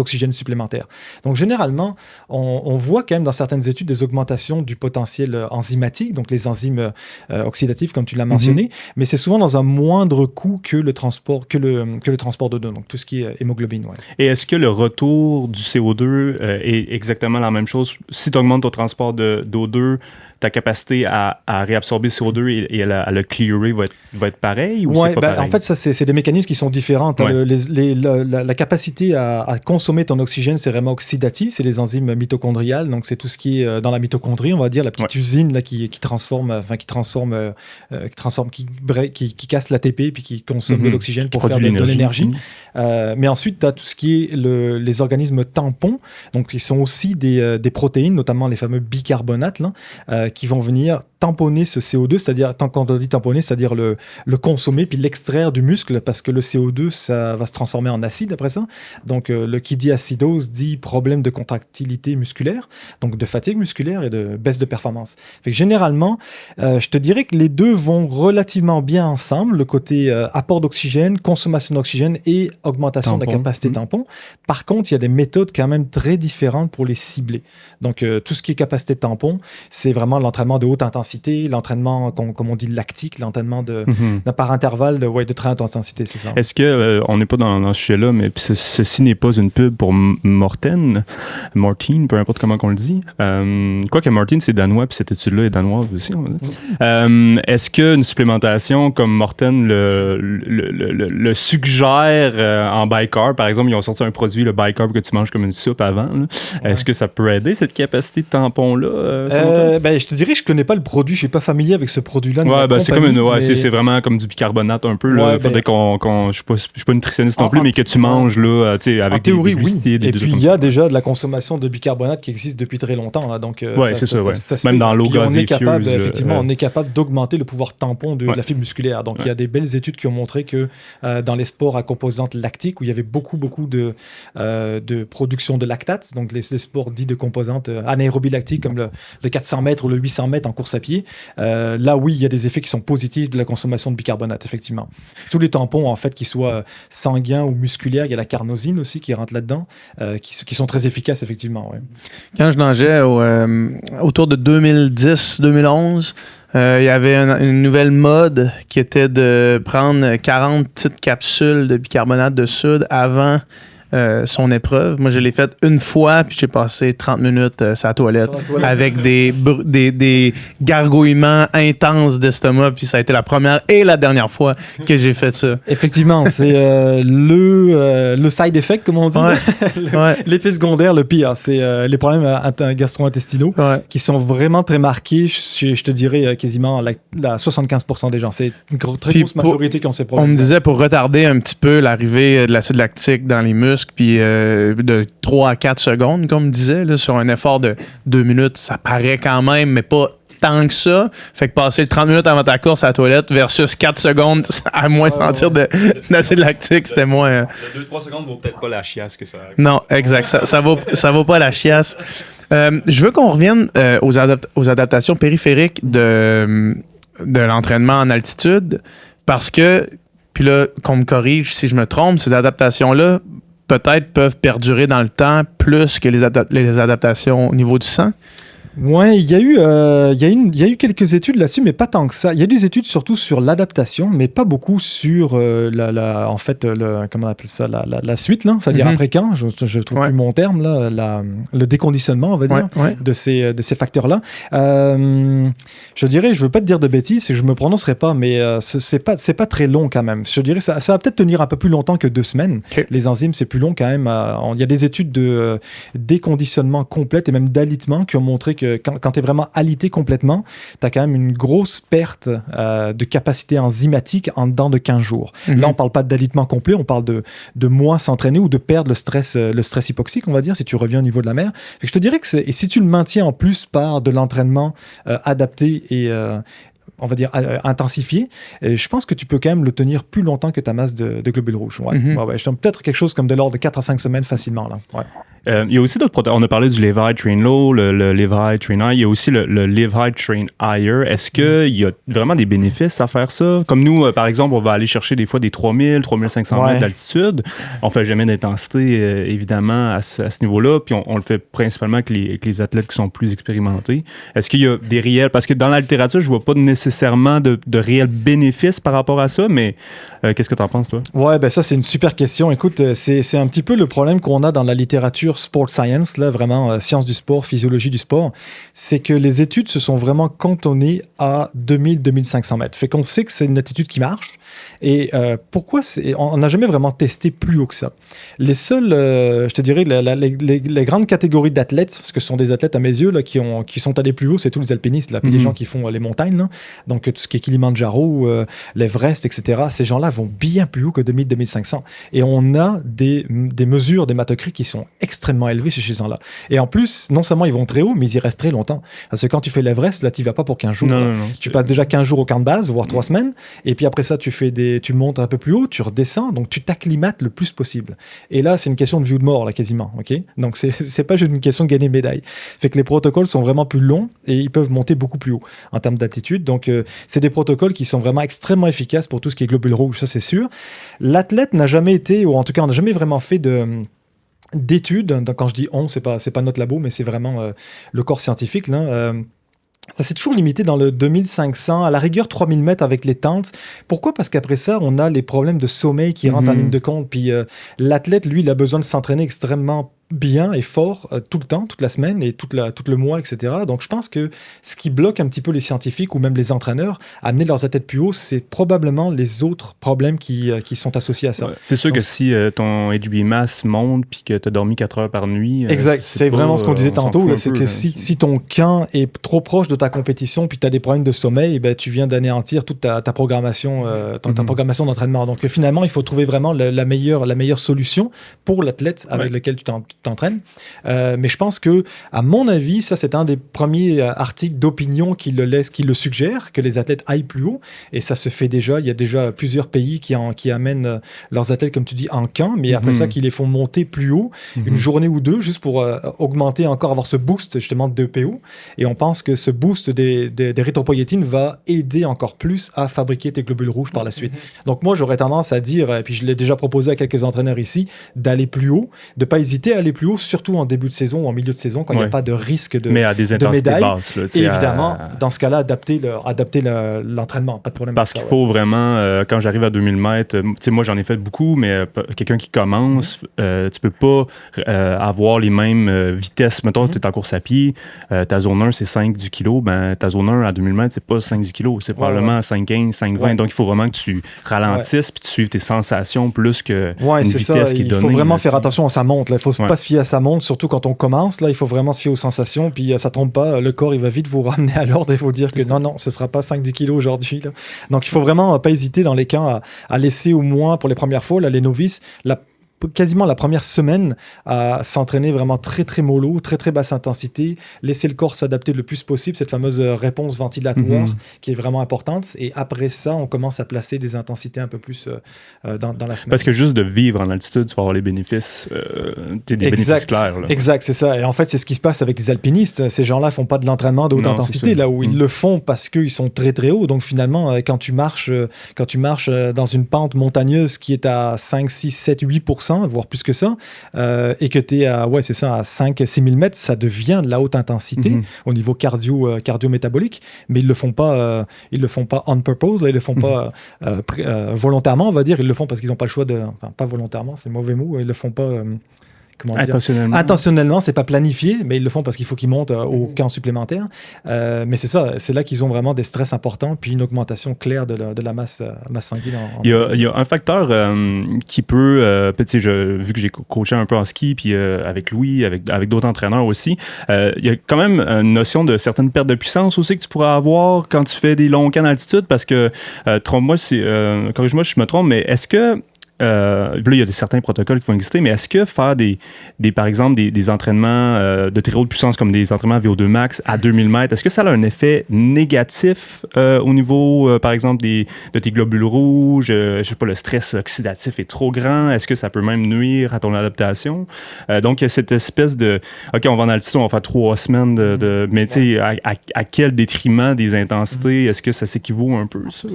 Speaker 2: oxygène supplémentaire. Donc, généralement, on voit quand même dans certaines études des augmentations du potentiel enzymatique, donc les enzymes oxydatives, comme tu l'as mentionné, mais c'est souvent dans un moindre coût que le transport d'O2, donc tout ce qui est hémoglobine. Ouais.
Speaker 3: Et est-ce que le retour du CO2 est exactement la même chose? Si tu augmentes ton transport d'O2, ta capacité à réabsorber CO2 et à le clearer va être pareil ou c'est pas pareil?
Speaker 2: En fait, ça, c'est des mécanismes qui sont différents. La capacité à consommer ton oxygène, c'est vraiment oxydatif, c'est les enzymes mitochondriales, donc c'est tout ce qui est dans la mitochondrie, on va dire, la petite usine là, qui casse l'ATP puis qui consomme de l'oxygène pour faire de l'énergie. Mais ensuite, tu as tout ce qui est les organismes tampons, donc ils sont aussi des protéines, notamment les fameux bicarbonates, là, qui vont venir tamponner ce CO2, c'est-à-dire, quand on dit tamponner, c'est-à-dire le consommer puis l'extraire du muscle, parce que le CO2, ça va se transformer en acide après ça. Donc, qui dit acidose dit problème de contractilité musculaire, donc de fatigue musculaire et de baisse de performance. Fait que généralement, je te dirais que les deux vont relativement bien ensemble, le côté apport d'oxygène, consommation d'oxygène et augmentation de la capacité tampon. Par contre, il y a des méthodes quand même très différentes pour les cibler. Donc, tout ce qui est capacité de tampon, c'est vraiment l'entraînement de haute intensité, l'entraînement, comme on dit, lactique, l'entraînement par intervalle de très haute intensité, c'est ça.
Speaker 3: Est-ce que, on n'est pas dans ce sujet-là, mais ceci n'est pas une pub pour Morten, peu importe comment on le dit. Quoique Morten, c'est danois, puis cette étude-là est danoise aussi, on va dire. Est-ce qu'une supplémentation comme Morten le suggère en bicarb, par exemple, ils ont sorti un produit, le bicarb que tu manges comme une soupe avant. Est-ce que ça peut aider cette capacité de tampon-là?
Speaker 2: Je te dirais que je connais pas le produit, je suis pas familier avec ce produit-là.
Speaker 3: C'est comme c'est vraiment comme du bicarbonate un peu. Il faudrait je suis pas nutritionniste non plus, mais que tu manges là, avec
Speaker 2: en théorie,
Speaker 3: des glucides.
Speaker 2: Et puis il y a déjà de la consommation de bicarbonate qui existe depuis très longtemps. Là, donc,
Speaker 3: c'est ça. Même dans l'eau gazéfieuse.
Speaker 2: Effectivement, on est capable d'augmenter le pouvoir tampon de la fibre musculaire. Donc il y a des belles études qui ont montré que dans les sports à composante lactique, où il y avait beaucoup de production de lactate, donc les sports dits de composante anaérobie lactique, comme le 400 mètres ou le 800 mètres en course à pied, là, oui, il y a des effets qui sont positifs de la consommation de bicarbonate, effectivement. Tous les tampons, en fait, qu'ils soient sanguins ou musculaires, il y a la carnosine aussi qui rentre là-dedans, qui sont très efficaces, effectivement. Ouais.
Speaker 1: Quand je nageais autour de 2010-2011, il y avait une nouvelle mode qui était de prendre 40 petites capsules de bicarbonate de soude avant son épreuve. Moi, je l'ai faite une fois, puis j'ai passé 30 minutes sur la toilette avec des gargouillements intenses d'estomac, puis ça a été la première et la dernière fois que j'ai fait ça.
Speaker 2: Effectivement, c'est le side effect, comme on dit. L'effet secondaire, le pire, c'est les problèmes gastro-intestinaux qui sont vraiment très marqués. Je te dirais quasiment la 75% des gens. C'est une très grosse majorité qui ont ces problèmes.
Speaker 1: On me disait pour retarder un petit peu l'arrivée de l'acide lactique dans les muscles, puis de 3 à 4 secondes, comme on disait, là, sur un effort de 2 minutes, ça paraît quand même, mais pas tant que ça. Fait que passer 30 minutes avant ta course à la toilette versus 4 secondes à moins sentir d'acide lactique, c'était moins...
Speaker 3: 2-3 secondes vaut peut-être pas la chiasse que ça...
Speaker 1: Non, exact. Ça vaut pas la chiasse. Je veux qu'on revienne aux adaptations périphériques de l'entraînement en altitude, parce que, puis là, qu'on me corrige si je me trompe, ces adaptations-là peut-être peuvent perdurer dans le temps plus que les adaptations au niveau du sang.
Speaker 2: Oui, il y a eu quelques études là-dessus, mais pas tant que ça. Il y a des études surtout sur l'adaptation, mais pas beaucoup sur comment on appelle ça, la suite, là, c'est-à-dire après quand, je trouve plus mon terme, là, le déconditionnement, on va dire, de ces facteurs-là. Je dirais, je veux pas te dire de bêtises, je me prononcerai pas, mais c'est pas très long quand même. Je dirais, ça va peut-être tenir un peu plus longtemps que 2 semaines. Okay. Les enzymes, c'est plus long quand même. Il y a des études de déconditionnement complet et même d'alitement qui ont montré que quand tu es vraiment alité complètement, tu as quand même une grosse perte de capacité enzymatique en dedans de 15 jours. Mm-hmm. Là, on ne parle pas d'alitement complet, on parle de moins s'entraîner ou de perdre le stress hypoxique, on va dire, si tu reviens au niveau de la mer. Fait que je te dirais que et si tu le maintiens en plus par de l'entraînement adapté et on va dire intensifié, je pense que tu peux quand même le tenir plus longtemps que ta masse de globules rouges. Ouais. Mm-hmm. Peut-être quelque chose comme de l'ordre de 4 à 5 semaines facilement. Là. Ouais.
Speaker 3: Il y a aussi d'autres protéines. On a parlé du Live High, Train Low, le Live High, Train High. Il y a aussi le Live High, Train Higher. Est-ce qu'il y a vraiment des bénéfices à faire ça? Comme nous, par exemple, on va aller chercher des fois des 3000, 3500 mètres d'altitude. On ne fait jamais d'intensité, évidemment, à ce niveau-là. Puis on le fait principalement avec les athlètes qui sont plus expérimentés. Est-ce qu'il y a des réels... Parce que dans la littérature, je ne vois pas nécessairement de réels bénéfices par rapport à ça, mais qu'est-ce que tu en penses, toi?
Speaker 2: Ouais, ben ça, c'est une super question. Écoute, c'est un petit peu le problème qu'on a dans la littérature sport science, là, vraiment sciences du sport, physiologie du sport, c'est que les études se sont vraiment cantonnées à 2000-2500 mètres. Fait qu'on sait que c'est une attitude qui marche, Et pourquoi on n'a jamais vraiment testé plus haut que ça. Les seuls, je te dirais, les grandes catégories d'athlètes, parce que ce sont des athlètes à mes yeux là, qui sont allés plus haut, c'est tous les alpinistes, là, puis les gens qui font les montagnes, là. Donc tout ce qui est Kilimanjaro, l'Everest, etc. Ces gens-là vont bien plus haut que 2000-2500. Et on a des mesures d'hématocrit qui sont extrêmement élevées chez ces gens-là. Et en plus, non seulement ils vont très haut, mais ils y restent très longtemps. Parce que quand tu fais l'Everest, là, tu n'y vas pas pour 15 jours.
Speaker 3: Non,
Speaker 2: tu passes déjà 15 jours au camp de base, voire 3 semaines. Et puis après ça, tu montes un peu plus haut, tu redescends, donc tu t'acclimates le plus possible. Et là, c'est une question de vie ou de mort, là, quasiment. Okay, donc, c'est pas juste une question de gagner une médaille. Fait que les protocoles sont vraiment plus longs et ils peuvent monter beaucoup plus haut en termes d'altitude. Donc, c'est des protocoles qui sont vraiment extrêmement efficaces pour tout ce qui est globules rouges, ça, c'est sûr. L'athlète n'a jamais été, ou en tout cas, on n'a jamais vraiment fait d'études. Donc, quand je dis on, c'est pas notre labo, mais c'est vraiment le corps scientifique, là. Ça s'est toujours limité dans le 2500, à la rigueur 3000 mètres avec les tentes. Pourquoi? Parce qu'après ça, on a les problèmes de sommeil qui rentrent en ligne de compte. Puis l'athlète, lui, il a besoin de s'entraîner extrêmement bien et fort tout le temps, toute la semaine et tout le mois, etc. Donc, je pense que ce qui bloque un petit peu les scientifiques ou même les entraîneurs à amener leurs athlètes plus haut, c'est probablement les autres problèmes qui sont associés à ça.
Speaker 3: Ouais. C'est sûr que si ton HB mass monte puis que tu as dormi 4 heures par nuit...
Speaker 2: exact, c'est vraiment ce qu'on disait tantôt, là, c'est que si ton camp est trop proche de ta compétition puis tu as des problèmes de sommeil, ben, tu viens d'anéantir toute ta programmation, ta programmation d'entraînement. Donc, finalement, il faut trouver vraiment la meilleure solution pour l'athlète avec lequel tu t'entraînes. Mais je pense que, à mon avis, ça, c'est un des premiers articles d'opinion qui le suggère, que les athlètes aillent plus haut. Et ça se fait déjà. Il y a déjà plusieurs pays qui amènent leurs athlètes, comme tu dis, en camp, mais après ça, qui les font monter plus haut une journée ou deux, juste pour augmenter encore, avoir ce boost, justement, de PO. Et on pense que ce boost d'érythropoïétine va aider encore plus à fabriquer tes globules rouges par la suite. Donc, moi, j'aurais tendance à dire, et puis je l'ai déjà proposé à quelques entraîneurs ici, d'aller plus haut, de ne pas hésiter à aller plus haut, surtout en début de saison ou en milieu de saison, quand il n'y a pas de risque de
Speaker 3: mais à des intensités
Speaker 2: médaille.
Speaker 3: basses. Là,
Speaker 2: et évidemment, dans ce cas-là, adapter l'entraînement, pas de problème.
Speaker 3: Parce qu'il faut vraiment, quand j'arrive à 2000 mètres, moi j'en ai fait beaucoup, mais quelqu'un qui commence, tu peux pas avoir les mêmes vitesses. Mettons, tu es en course à pied, ta zone 1 c'est 5 du kilo, ben ta zone 1 à 2000 mètres c'est pas 5 du kilo, c'est probablement 5,15, 5,20. Donc il faut vraiment que tu ralentisses puis tu suives tes sensations plus que une vitesse qui est donnée.
Speaker 2: Il faut vraiment faire attention à sa montre. Il ne faut pas se fier à sa montre, surtout quand on commence. Là, il faut vraiment se fier aux sensations. Puis ça ne trompe pas. Le corps, il va vite vous ramener à l'ordre et vous dire que non, ce ne sera pas 5 du kilo aujourd'hui. Là. Donc, il ne faut vraiment pas hésiter dans les camps à laisser au moins, pour les premières fois, là, les novices, quasiment la première semaine à s'entraîner vraiment très très mollo, très très basse intensité, laisser le corps s'adapter le plus possible, cette fameuse réponse ventilatoire qui est vraiment importante. Et après ça, on commence à placer des intensités un peu plus dans la semaine.
Speaker 3: Parce que juste de vivre en altitude, tu vas avoir les bénéfices, bénéfices clairs. Là.
Speaker 2: Exact, c'est ça. Et en fait, c'est ce qui se passe avec les alpinistes. Ces gens-là font pas de l'entraînement de haute intensité, là où ils le font parce qu'ils sont très très hauts. Donc finalement, quand tu marches dans une pente montagneuse qui est à 5, 6, 7, 8%, voire plus que ça, et que tu es à 5-6 000 mètres, ça devient de la haute intensité au niveau cardio-métabolique, mais ils le font pas on purpose, là, ils le font pas volontairement, on va dire, ils le font parce qu'ils n'ont pas le choix pas volontairement, c'est le mauvais mot, ils le font pas... Intentionnellement, c'est pas planifié, mais ils le font parce qu'il faut qu'ils montent au camp supplémentaire. Mais c'est ça, c'est là qu'ils ont vraiment des stress importants, puis une augmentation claire de la masse sanguine. Il
Speaker 3: y a un facteur qui peut, vu que j'ai coaché un peu en ski, puis avec Louis, avec d'autres entraîneurs aussi, il y a quand même une notion de certaines pertes de puissance aussi que tu pourras avoir quand tu fais des longs camps d'altitude, parce que, trompe-moi, corrige-moi si je me trompe, mais est-ce que là, il y a certains protocoles qui vont exister, mais est-ce que faire par exemple, des entraînements de très haute puissance comme des entraînements VO2 max à 2000 mètres, est-ce que ça a un effet négatif au niveau, par exemple, de tes globules rouges? Je sais pas, le stress oxydatif est trop grand. Est-ce que ça peut même nuire à ton adaptation? Donc, il y a cette espèce de OK, on va en altitude, on va faire 3 semaines mais tu sais, à quel détriment des intensités? Est-ce que ça s'équivaut un peu, ça?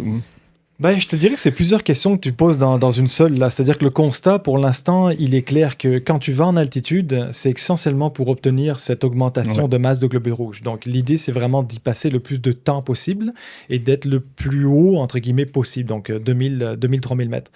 Speaker 2: Ben, je te dirais que c'est plusieurs questions que tu poses dans une seule. Là. C'est-à-dire que le constat, pour l'instant, il est clair que quand tu vas en altitude, c'est essentiellement pour obtenir cette augmentation de masse de globules rouges. Donc, l'idée, c'est vraiment d'y passer le plus de temps possible et d'être le plus haut, entre guillemets, possible. Donc, 2000-3000 mètres.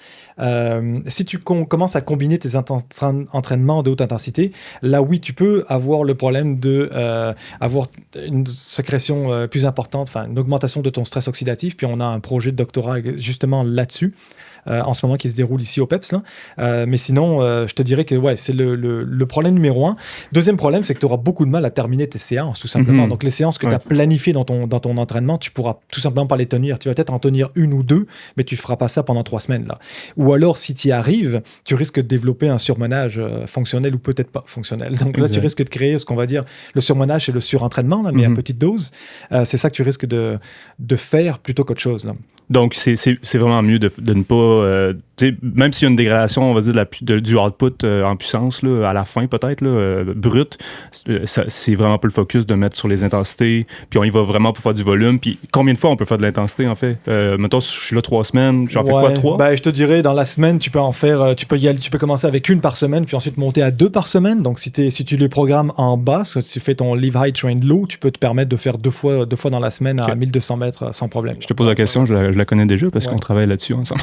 Speaker 2: Si tu commences à combiner tes entraînements de haute intensité, là, oui, tu peux avoir le problème d'avoir une sécrétion plus importante, enfin, une augmentation de ton stress oxydatif. Puis, on a un projet de doctorat justement là-dessus. En ce moment qui se déroule ici au PEPS. Là. Mais sinon, je te dirais que c'est le problème numéro 1. Deuxième problème, c'est que tu auras beaucoup de mal à terminer tes séances, tout simplement. Donc, les séances que tu as planifiées dans ton entraînement, tu pourras tout simplement pas les tenir. Tu vas peut-être en tenir 1 ou 2, mais tu feras pas ça pendant 3 semaines. Là. Ou alors, si tu y arrives, tu risques de développer un surmenage fonctionnel ou peut-être pas fonctionnel. Donc là, tu risques de créer ce qu'on va dire le surmenage, c'est le surentraînement, là, mais à petite dose. C'est ça que tu risques de faire plutôt qu'autre chose. Là.
Speaker 3: Donc, c'est vraiment mieux de ne pas... même s'il y a une dégradation, on va dire, du output en puissance, là, à la fin peut-être, brut, c'est vraiment pas le focus de mettre sur les intensités, puis on y va vraiment pour faire du volume. Puis combien de fois on peut faire de l'intensité, en fait? Mettons, si je suis là 3 semaines, j'en fais quoi, 3?
Speaker 2: Ben, je te dirais, dans la semaine, tu peux en faire... tu peux commencer avec 1 par semaine, puis ensuite monter à 2 par semaine. Donc, si tu les programmes en bas, si tu fais ton live high, train low, tu peux te permettre de faire 2 fois dans la semaine à 1200 mètres sans problème.
Speaker 3: Je te pose la question, je la connais déjà parce qu'on travaille là-dessus ensemble.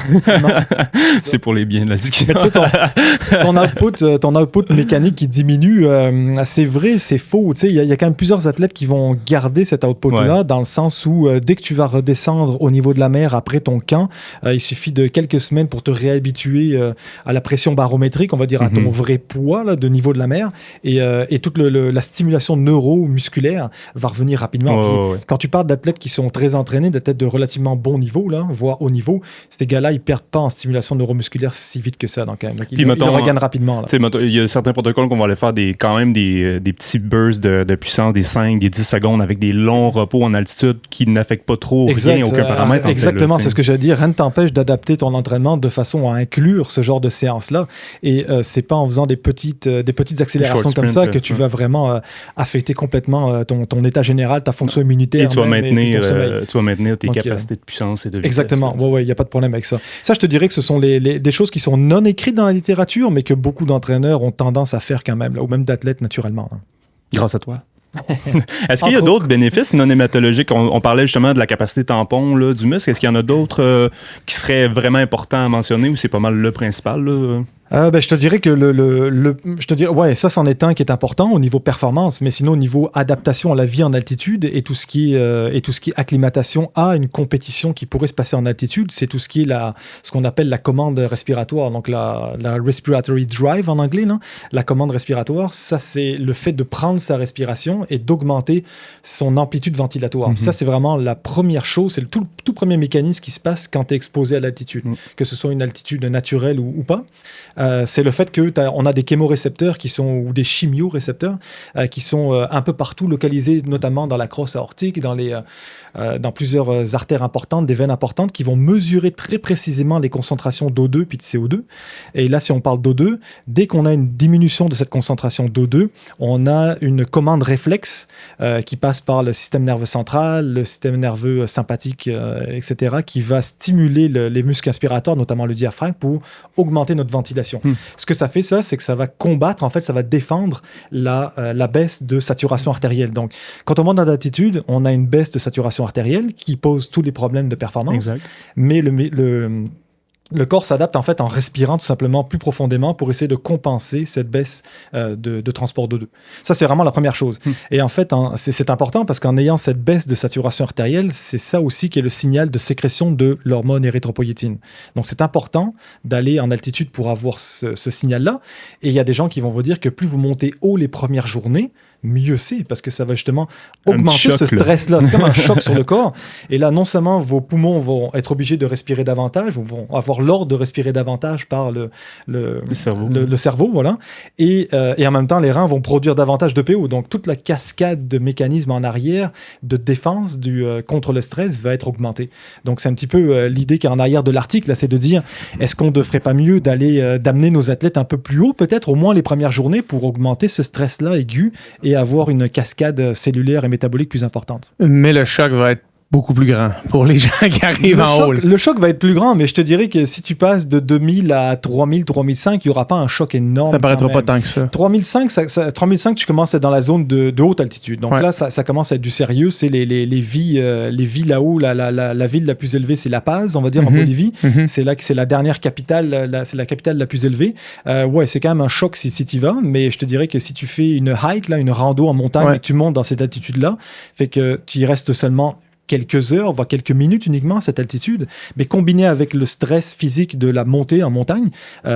Speaker 3: C'est pour les biens de la discussion.
Speaker 2: Tu sais, ton output mécanique qui diminue, c'est vrai, c'est faux. Tu sais, il y a quand même plusieurs athlètes qui vont garder cet output-là dans le sens où dès que tu vas redescendre au niveau de la mer après ton camp, il suffit de quelques semaines pour te réhabituer à la pression barométrique, on va dire à ton vrai poids là, de niveau de la mer et toute la stimulation neuromusculaire va revenir rapidement. Quand tu parles d'athlètes qui sont très entraînés, d'athlètes de relativement bon niveau, là, voire haut niveau, ces gars-là, ils perdent pas en stimulation neuromusculaire si vite que ça. Donc, ils le regagnent rapidement. Il
Speaker 3: y a certains protocoles qu'on va aller faire quand même des petits bursts de puissance, des 5, des 10 secondes avec des longs repos en altitude qui n'affectent pas trop rien, aucun paramètre.
Speaker 2: Exactement, c'est ce que j'allais dire. Rien ne t'empêche d'adapter ton entraînement de façon à inclure ce genre de séances-là. Et c'est pas en faisant des petites accélérations comme ça que tu vas vraiment affecter complètement ton état général, ta fonction immunitaire.
Speaker 3: Et tu vas maintenir tes capacités de puissance et de vitesse.
Speaker 2: Exactement, il n'y a pas de problème avec ça. Ça, je te dirais que ce sont des choses qui sont non écrites dans la littérature, mais que beaucoup d'entraîneurs ont tendance à faire quand même, là, ou même d'athlètes naturellement. Hein.
Speaker 3: Grâce à toi. Est-ce qu'il y a d'autres bénéfices non hématologiques? On parlait justement de la capacité tampon là, du muscle. Est-ce qu'il y en a d'autres qui seraient vraiment importants à mentionner ou c'est pas mal le principal? Là?
Speaker 2: Je te dirais que ça c'en est un qui est important au niveau performance, mais sinon au niveau adaptation à la vie en altitude et tout ce qui est acclimatation à une compétition qui pourrait se passer en altitude, c'est tout ce qui est ce qu'on appelle la commande respiratoire, donc la respiratory drive en anglais, là. La commande respiratoire, ça c'est le fait de prendre sa respiration et d'augmenter son amplitude ventilatoire. Ça c'est vraiment la première chose, c'est le tout premier mécanisme qui se passe quand tu es exposé à l'altitude, que ce soit une altitude naturelle ou pas. C'est le fait qu'on a des chémorécepteurs ou des chimiorécepteurs qui sont un peu partout localisés, notamment dans la crosse aortique, dans plusieurs artères importantes, des veines importantes, qui vont mesurer très précisément les concentrations d'O2 puis de CO2. Et là, si on parle d'O2, dès qu'on a une diminution de cette concentration d'O2, on a une commande réflexe qui passe par le système nerveux central, le système nerveux sympathique, etc., qui va stimuler les muscles inspirateurs, notamment le diaphragme, pour augmenter notre ventilation. Ce que ça fait, c'est que ça va combattre, en fait, ça va défendre la baisse de saturation artérielle. Donc, quand on monte dans l'altitude, on a une baisse de saturation artérielle qui pose tous les problèmes de performance.
Speaker 3: Exact.
Speaker 2: Mais le corps s'adapte en fait en respirant tout simplement plus profondément pour essayer de compenser cette baisse de transport d'O2. Ça, c'est vraiment la première chose. Et en fait, c'est important parce qu'en ayant cette baisse de saturation artérielle, c'est ça aussi qui est le signal de sécrétion de l'hormone érythropoïétine. Donc, c'est important d'aller en altitude pour avoir ce signal-là. Et il y a des gens qui vont vous dire que plus vous montez haut les premières journées, mieux c'est, parce que ça va justement augmenter ce stress-là. C'est comme un choc sur le corps. Et là, non seulement vos poumons vont être obligés de respirer davantage, ou vont avoir l'ordre de respirer davantage par le cerveau, voilà. Et en même temps, les reins vont produire davantage de PO. Donc, toute la cascade de mécanismes en arrière de défense contre le stress va être augmentée. Donc, c'est un petit peu l'idée qui est en arrière de l'article, là, c'est de dire, est-ce qu'on ne ferait pas mieux d'amener nos athlètes un peu plus haut, peut-être au moins les premières journées, pour augmenter ce stress-là aigu et avoir une cascade cellulaire et métabolique plus importante.
Speaker 1: Mais le choc va être beaucoup plus grand pour les gens qui arrivent en haut.
Speaker 2: Le choc va être plus grand, mais je te dirais que si tu passes de 2000 à 3000, 3005, il n'y aura pas un choc énorme.
Speaker 1: Ça ne paraîtra pas tant que ça.
Speaker 2: 3005, tu commences à être dans la zone de haute altitude. Donc là, ça commence à être du sérieux. C'est les vies là-haut. La ville la plus élevée, c'est La Paz, on va dire, en Bolivie. C'est là que c'est la dernière capitale, c'est la capitale la plus élevée. C'est quand même un choc si tu y vas, mais je te dirais que si tu fais une hike, là, une rando en montagne, et que tu montes dans cette altitude-là, fait que tu y restes seulement quelques heures, voire quelques minutes uniquement à cette altitude, mais combiné avec le stress physique de la montée en montagne,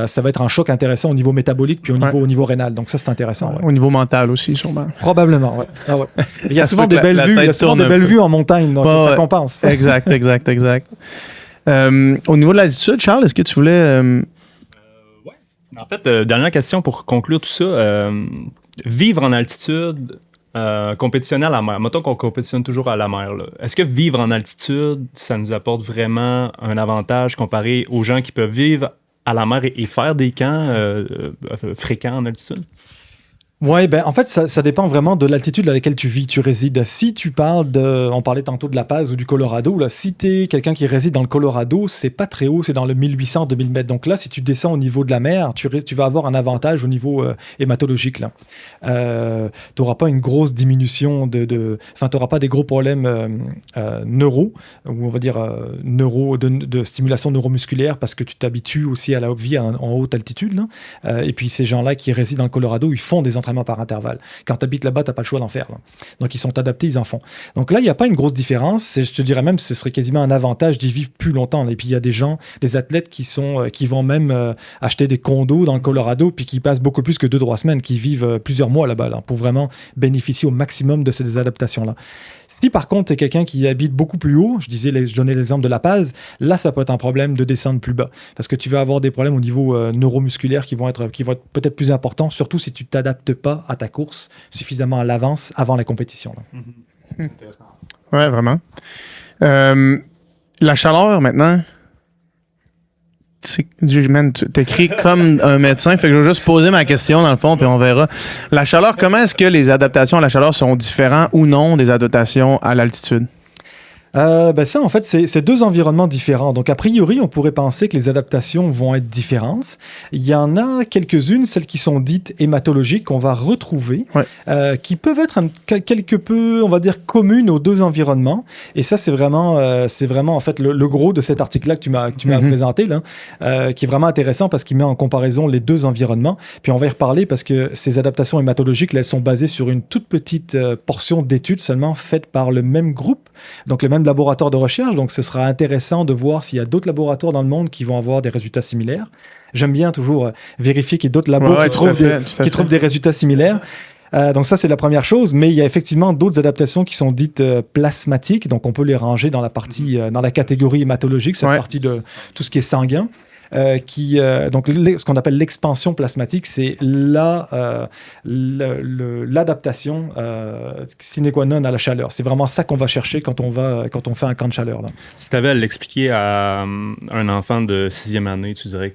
Speaker 2: ça va être un choc intéressant au niveau métabolique puis au niveau rénal. Donc ça, c'est intéressant. Ouais.
Speaker 1: Au niveau mental aussi, sûrement.
Speaker 2: Probablement, ouais. Ah ouais. Il y a souvent des belles vues, vues en montagne, donc ça compense.
Speaker 1: Exact. Au niveau de l'altitude, Charles, est-ce que tu voulais...
Speaker 3: Ouais. En fait, dernière question pour conclure tout ça. Vivre en altitude, compétitionner à la mer. Mettons qu'on compétitionne toujours à la mer. Là. Est-ce que vivre en altitude, ça nous apporte vraiment un avantage comparé aux gens qui peuvent vivre à la mer et faire des camps fréquents en altitude?
Speaker 2: Oui, ben en fait, ça dépend vraiment de l'altitude à laquelle tu vis, tu résides. Si tu parles on parlait tantôt de La Paz ou du Colorado, là, si tu es quelqu'un qui réside dans le Colorado, c'est pas très haut, c'est dans le 1800-2000 mètres. Donc là, si tu descends au niveau de la mer, tu vas avoir un avantage au niveau hématologique. Tu n'auras pas une grosse diminution enfin, tu n'auras pas des gros problèmes neuro, ou on va dire de stimulation neuromusculaire parce que tu t'habitues aussi à la vie en haute altitude. Là. Et puis ces gens-là qui résident dans le Colorado, ils font des entraînements par intervalle. Quand tu habites là-bas, tu n'as pas le choix d'en faire. Là. Donc, ils sont adaptés, ils en font. Donc là, il n'y a pas une grosse différence. Je te dirais même que ce serait quasiment un avantage d'y vivre plus longtemps. Et puis, il y a des athlètes qui vont même acheter des condos dans le Colorado puis qui passent beaucoup plus que 2-3 semaines, qui vivent plusieurs mois là-bas pour vraiment bénéficier au maximum de ces adaptations-là. Si par contre, tu es quelqu'un qui habite beaucoup plus haut, je donnais l'exemple de La Paz, là, ça peut être un problème de descendre plus bas. Parce que tu vas avoir des problèmes au niveau neuromusculaire qui vont être peut-être plus importants, surtout si tu ne t'adaptes pas à ta course suffisamment à l'avance avant la compétition. Là.
Speaker 1: Ouais, vraiment. La chaleur, maintenant, t'écris comme un médecin, fait que je vais juste poser ma question dans le fond, puis on verra. La chaleur, comment est-ce que les adaptations à la chaleur sont différentes ou non des adaptations à l'altitude?
Speaker 2: Ça, en fait, c'est deux environnements différents. Donc, a priori, on pourrait penser que les adaptations vont être différentes. Il y en a quelques-unes, celles qui sont dites hématologiques, qu'on va retrouver, qui peuvent être quelque peu, on va dire, communes aux deux environnements. Et ça, c'est vraiment en fait, le gros de cet article-là que tu m'as présenté, là, qui est vraiment intéressant parce qu'il met en comparaison les deux environnements. Puis, on va y reparler parce que ces adaptations hématologiques, là, elles sont basées sur une toute petite portion d'études seulement faites par le même groupe, donc le même laboratoire de recherche, donc ce sera intéressant de voir s'il y a d'autres laboratoires dans le monde qui vont avoir des résultats similaires. J'aime bien toujours vérifier qu'il y a d'autres labos qui trouvent des résultats similaires. Donc ça, c'est la première chose, mais il y a effectivement d'autres adaptations qui sont dites plasmatiques, donc on peut les ranger dans la partie, dans la catégorie hématologique, c'est partie de tout ce qui est sanguin. Donc ce qu'on appelle l'expansion plasmatique, c'est l'adaptation sine qua non à la chaleur. C'est vraiment ça qu'on va chercher quand on fait un camp de chaleur. Là.
Speaker 3: Si tu avais à l'expliquer à un enfant de 6e année, tu dirais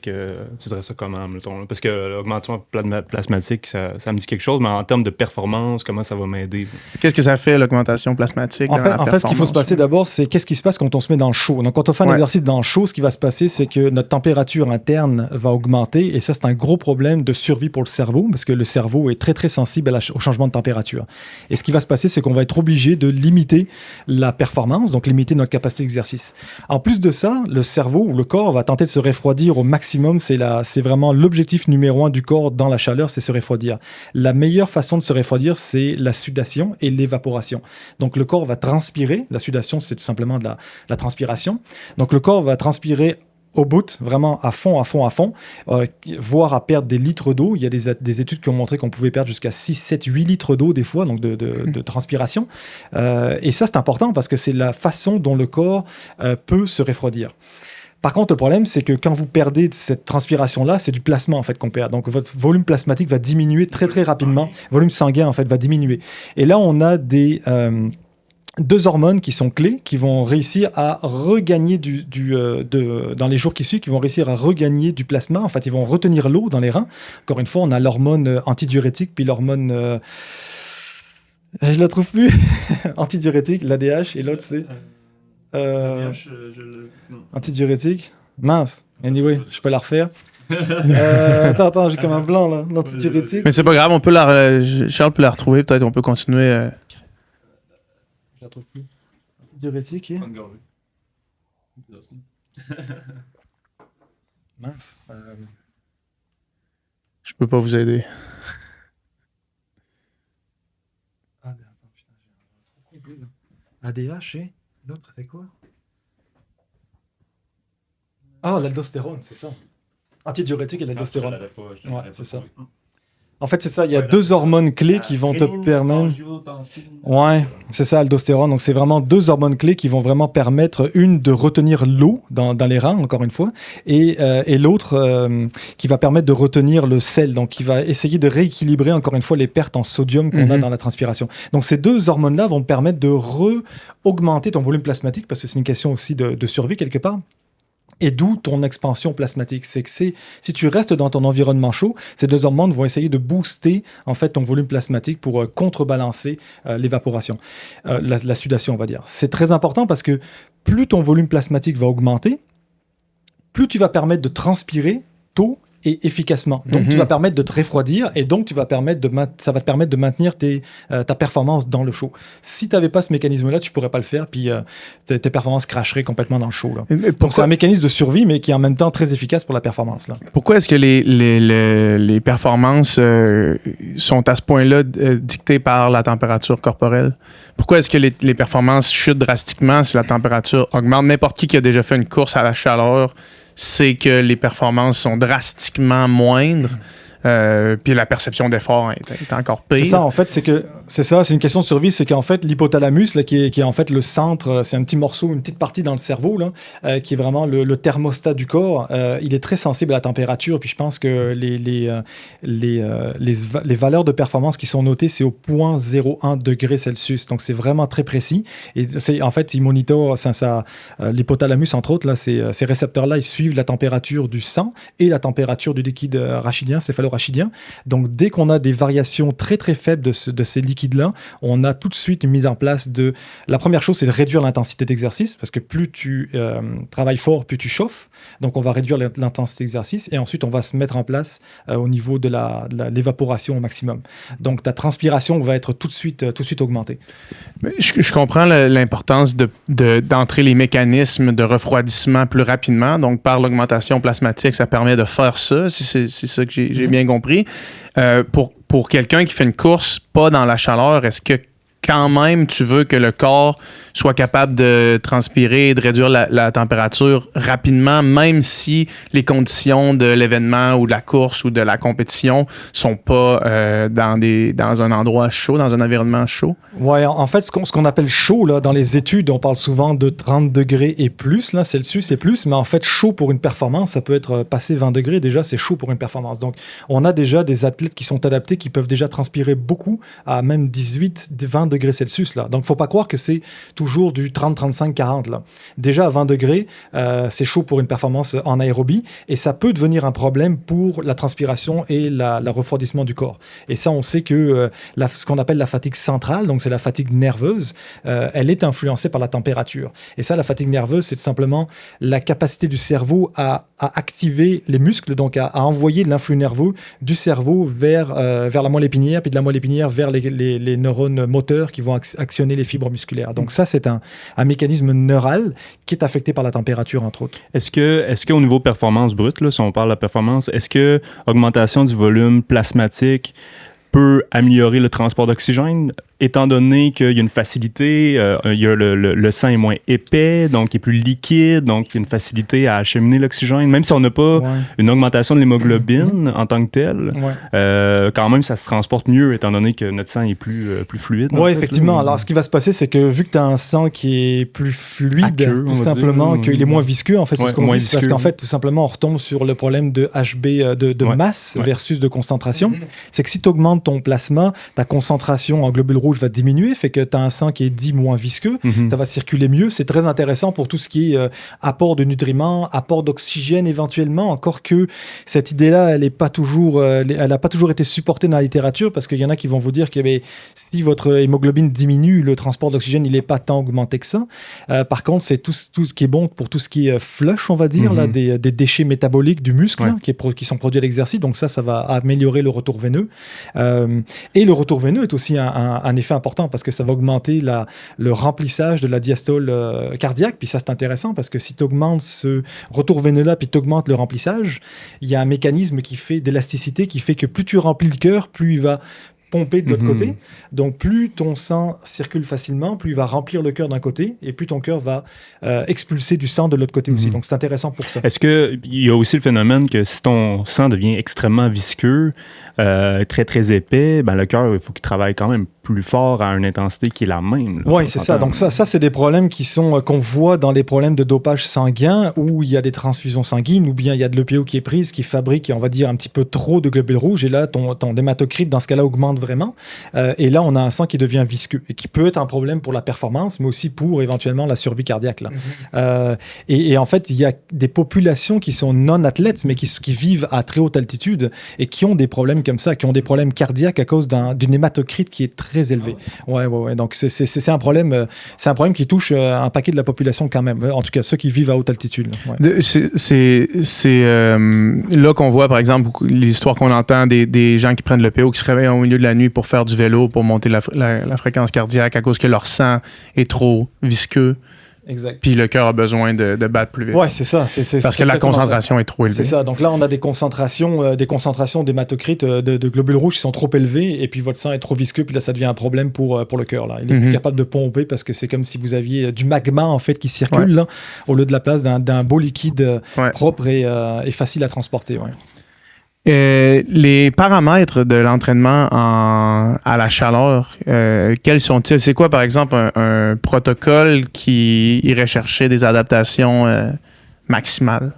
Speaker 3: ça comment, mettons, parce que l'augmentation plasmatique, ça me dit quelque chose, mais en termes de performance, comment ça va m'aider?
Speaker 1: Qu'est-ce que ça fait, l'augmentation plasmatique?
Speaker 2: En fait, ce qu'il faut se passer d'abord, c'est qu'est-ce qui se passe quand on se met dans le chaud. Donc, quand on fait un exercice dans le chaud, ce qui va se passer, c'est que notre température interne va augmenter et ça, c'est un gros problème de survie pour le cerveau parce que le cerveau est très, très sensible au changement de température. Et ce qui va se passer, c'est qu'on va être obligé de limiter la performance, donc limiter notre capacité d'exercice. En plus de ça, le cerveau ou le corps va tenter de se refroidir au maximum. C'est vraiment l'objectif numéro 1 du corps dans la chaleur, c'est se refroidir. La meilleure façon de se refroidir, c'est la sudation et l'évaporation. Donc, le corps va transpirer. La sudation, c'est tout simplement de la transpiration. Donc, le corps va transpirer au bout, vraiment à fond, voire à perdre des litres d'eau. Il y a des études qui ont montré qu'on pouvait perdre jusqu'à 6, 7, 8 litres d'eau des fois, donc de transpiration. Et ça, c'est important parce que c'est la façon dont le corps peut se refroidir. Par contre, le problème, c'est que quand vous perdez cette transpiration-là, c'est du plasma en fait qu'on perd. Donc, votre volume plasmatique va diminuer très, très rapidement. Le volume sanguin, en fait, va diminuer. Et là, on a deux hormones qui sont clés, qui vont réussir à regagner dans les jours qui suivent, qui vont réussir à regagner du plasma. En fait, ils vont retenir l'eau dans les reins. Encore une fois, on a l'hormone antidiurétique, puis l'hormone... je la trouve plus. Antidiurétique, l'ADH, et l'autre, c'est... antidiurétique. Mince. Anyway, je peux la refaire. Attends, j'ai comme un blanc, là. L'antidiurétique.
Speaker 1: Mais c'est pas grave, Charles peut la retrouver, peut-être on peut continuer...
Speaker 2: Je la trouve plus. Diurétique et... Mince.
Speaker 1: Je peux pas vous aider.
Speaker 2: Ah, attends, putain, j'ai un trop complet, là. ADH et... L'autre, c'est quoi? Ah, l'aldostérone, c'est ça. Antidiurétique et l'aldostérone. Ouais, c'est ça. En fait, c'est ça. Il y a deux hormones clés qui vont te permettre. Ouais, c'est ça, aldostérone. Donc, c'est vraiment deux hormones clés qui vont vraiment permettre, une, de retenir l'eau dans les reins, encore une fois, et l'autre qui va permettre de retenir le sel. Donc, qui va essayer de rééquilibrer, encore une fois, les pertes en sodium qu'on a dans la transpiration. Donc, ces deux hormones-là vont te permettre de augmenter ton volume plasmatique, parce que c'est une question aussi de survie, quelque part. Et d'où ton expansion plasmatique. C'est que si tu restes dans ton environnement chaud, ces deux hormones vont essayer de booster en fait ton volume plasmatique pour contrebalancer l'évaporation, la sudation, on va dire. C'est très important parce que plus ton volume plasmatique va augmenter, plus tu vas permettre de transpirer tôt et efficacement. Donc, tu vas permettre de te refroidir et donc ça va te permettre de maintenir ta performance dans le chaud. Si tu n'avais pas ce mécanisme-là, tu ne pourrais pas le faire, puis tes performances crasheraient complètement dans le chaud. Là. Donc, c'est un mécanisme de survie, mais qui est en même temps très efficace pour la performance. Là.
Speaker 1: Pourquoi est-ce que les performances sont à ce point-là dictées par la température corporelle? Pourquoi est-ce que les performances chutent drastiquement si la température augmente? N'importe qui a déjà fait une course à la chaleur c'est que les performances sont drastiquement moindres. Puis la perception d'effort est encore pire.
Speaker 2: C'est ça, en fait, c'est une question de survie. C'est qu'en fait, l'hypothalamus, là, qui est en fait le centre, c'est un petit morceau, une petite partie dans le cerveau, là, qui est vraiment le thermostat du corps. Il est très sensible à la température. Puis je pense que les valeurs de performance qui sont notées, c'est au 0.01 degré Celsius. Donc c'est vraiment très précis. Et en fait, il monitore l'hypothalamus, entre autres, là, ces récepteurs-là, ils suivent la température du sang et la température du liquide rachidien, céphalorachidien. Donc, dès qu'on a des variations très, très faibles de ces liquides-là, on a tout de suite une mise en place de... La première chose, c'est de réduire l'intensité d'exercice, parce que plus tu travailles fort, plus tu chauffes. Donc, on va réduire l'intensité d'exercice et ensuite, on va se mettre en place au niveau de l'évaporation au maximum. Donc, ta transpiration va être tout de suite augmentée.
Speaker 1: Je comprends l'importance d'entrer les mécanismes de refroidissement plus rapidement. Donc, par l'augmentation plasmatique, ça permet de faire ça, si c'est ça que j'ai bien compris. Pour quelqu'un qui fait une course pas dans la chaleur, est-ce que quand même tu veux que le corps soit capable de transpirer et de réduire la température rapidement, même si les conditions de l'événement ou de la course ou de la compétition sont pas dans un endroit chaud, dans un environnement chaud?
Speaker 2: Oui, en fait, ce qu'on appelle chaud, là, dans les études, on parle souvent de 30 degrés et plus, là, Celsius et plus, mais en fait, chaud pour une performance, ça peut être passé 20 degrés, déjà, c'est chaud pour une performance. Donc, on a déjà des athlètes qui sont adaptés, qui peuvent déjà transpirer beaucoup à même 18, 20 degrés Celsius, là. Donc, il ne faut pas croire que c'est toujours du 30, 35, 40, là. Déjà, à 20 degrés, c'est chaud pour une performance en aérobie, et ça peut devenir un problème pour la transpiration et le refroidissement du corps. Et ça, on sait que ce qu'on appelle la fatigue centrale, donc c'est la fatigue nerveuse, elle est influencée par la température. Et ça, la fatigue nerveuse, c'est tout simplement la capacité du cerveau à activer les muscles, donc à envoyer l'influx nerveux du cerveau vers la moelle épinière, puis de la moelle épinière vers les neurones moteurs qui vont actionner les fibres musculaires. Donc ça, c'est un mécanisme neural qui est affecté par la température, entre autres.
Speaker 3: Est-ce qu'au niveau performance brute, là, si on parle de la performance, est-ce que augmentation du volume plasmatique peut améliorer le transport d'oxygène, étant donné qu'il y a une facilité, le sang est moins épais, donc il est plus liquide, donc il y a une facilité à acheminer l'oxygène, même si on n'a pas une augmentation de l'hémoglobine en tant que telle, quand même ça se transporte mieux, étant donné que notre sang est plus fluide.
Speaker 2: Oui, effectivement. Alors, ce qui va se passer, c'est que vu que tu as un sang qui est plus fluide, aqueux, tout simplement, qu'il est moins visqueux, en fait, c'est ce qu'on dit, parce qu'en fait, tout simplement, on retombe sur le problème de HB, de masse versus de concentration. C'est que si tu augmentes ton plasma, ta concentration en globules rouges va diminuer, fait que tu as un sang qui est dit moins visqueux, ça va circuler mieux. C'est très intéressant pour tout ce qui est apport de nutriments, apport d'oxygène éventuellement, encore que cette idée-là, elle n'a pas toujours été supportée dans la littérature, parce qu'il y en a qui vont vous dire que si votre hémoglobine diminue, le transport d'oxygène, il n'est pas tant augmenté que ça. Par contre, c'est tout ce qui est bon pour tout ce qui est flush, on va dire, là, des déchets métaboliques du muscle là, qui sont produits à l'exercice. Donc ça va améliorer le retour veineux. Et le retour veineux est aussi un effet important, parce que ça va augmenter le remplissage de la diastole cardiaque. Puis ça, c'est intéressant, parce que si tu augmentes ce retour veineux-là, puis tu augmentes le remplissage, il y a un mécanisme qui fait d'élasticité, qui fait que plus tu remplis le cœur, plus pomper de l'autre côté. Donc, plus ton sang circule facilement, plus il va remplir le cœur d'un côté et plus ton cœur va expulser du sang de l'autre côté aussi. Donc, c'est intéressant pour ça.
Speaker 3: Est-ce qu'il y a aussi le phénomène que si ton sang devient extrêmement visqueux, très, très épais, ben, le cœur, il faut qu'il travaille quand même plus fort à une intensité qui est la même.
Speaker 2: Oui, c'est ça. Donc ça c'est des problèmes qu'on voit dans les problèmes de dopage sanguin où il y a des transfusions sanguines ou bien il y a de l'EPO qui est prise, qui fabrique, on va dire, un petit peu trop de globules rouges et là, ton hématocrite, dans ce cas-là, augmente vraiment. Et là, on a un sang qui devient visqueux et qui peut être un problème pour la performance, mais aussi pour éventuellement la survie cardiaque. Là. Et en fait, il y a des populations qui sont non-athlètes, mais qui vivent à très haute altitude et qui ont des problèmes comme ça, qui ont des problèmes cardiaques à cause d'une hématocrite qui est très élevé. Ouais. Donc, c'est un problème qui touche un paquet de la population quand même. En tout cas, ceux qui vivent à haute altitude. Ouais.
Speaker 1: C'est là qu'on voit, par exemple, l'histoire qu'on entend des gens qui prennent le l'EPO, qui se réveillent au milieu de la nuit pour faire du vélo, pour monter la fréquence cardiaque à cause que leur sang est trop visqueux.
Speaker 2: Exact.
Speaker 1: Puis le cœur a besoin de battre plus vite.
Speaker 2: Oui, c'est ça.
Speaker 1: Parce que la concentration est trop élevée.
Speaker 2: C'est ça. Donc là, on a des concentrations d'hématocrite, de globules rouges qui sont trop élevées, et puis votre sang est trop visqueux, puis là, ça devient un problème pour le cœur. Là. Il est plus capable de pomper parce que c'est comme si vous aviez du magma, en fait, qui circule, là, au lieu de la place d'un beau liquide propre et facile à transporter. Ouais.
Speaker 1: Les paramètres de l'entraînement à la chaleur, quels sont-ils? C'est quoi, par exemple, un protocole qui irait chercher des adaptations maximales?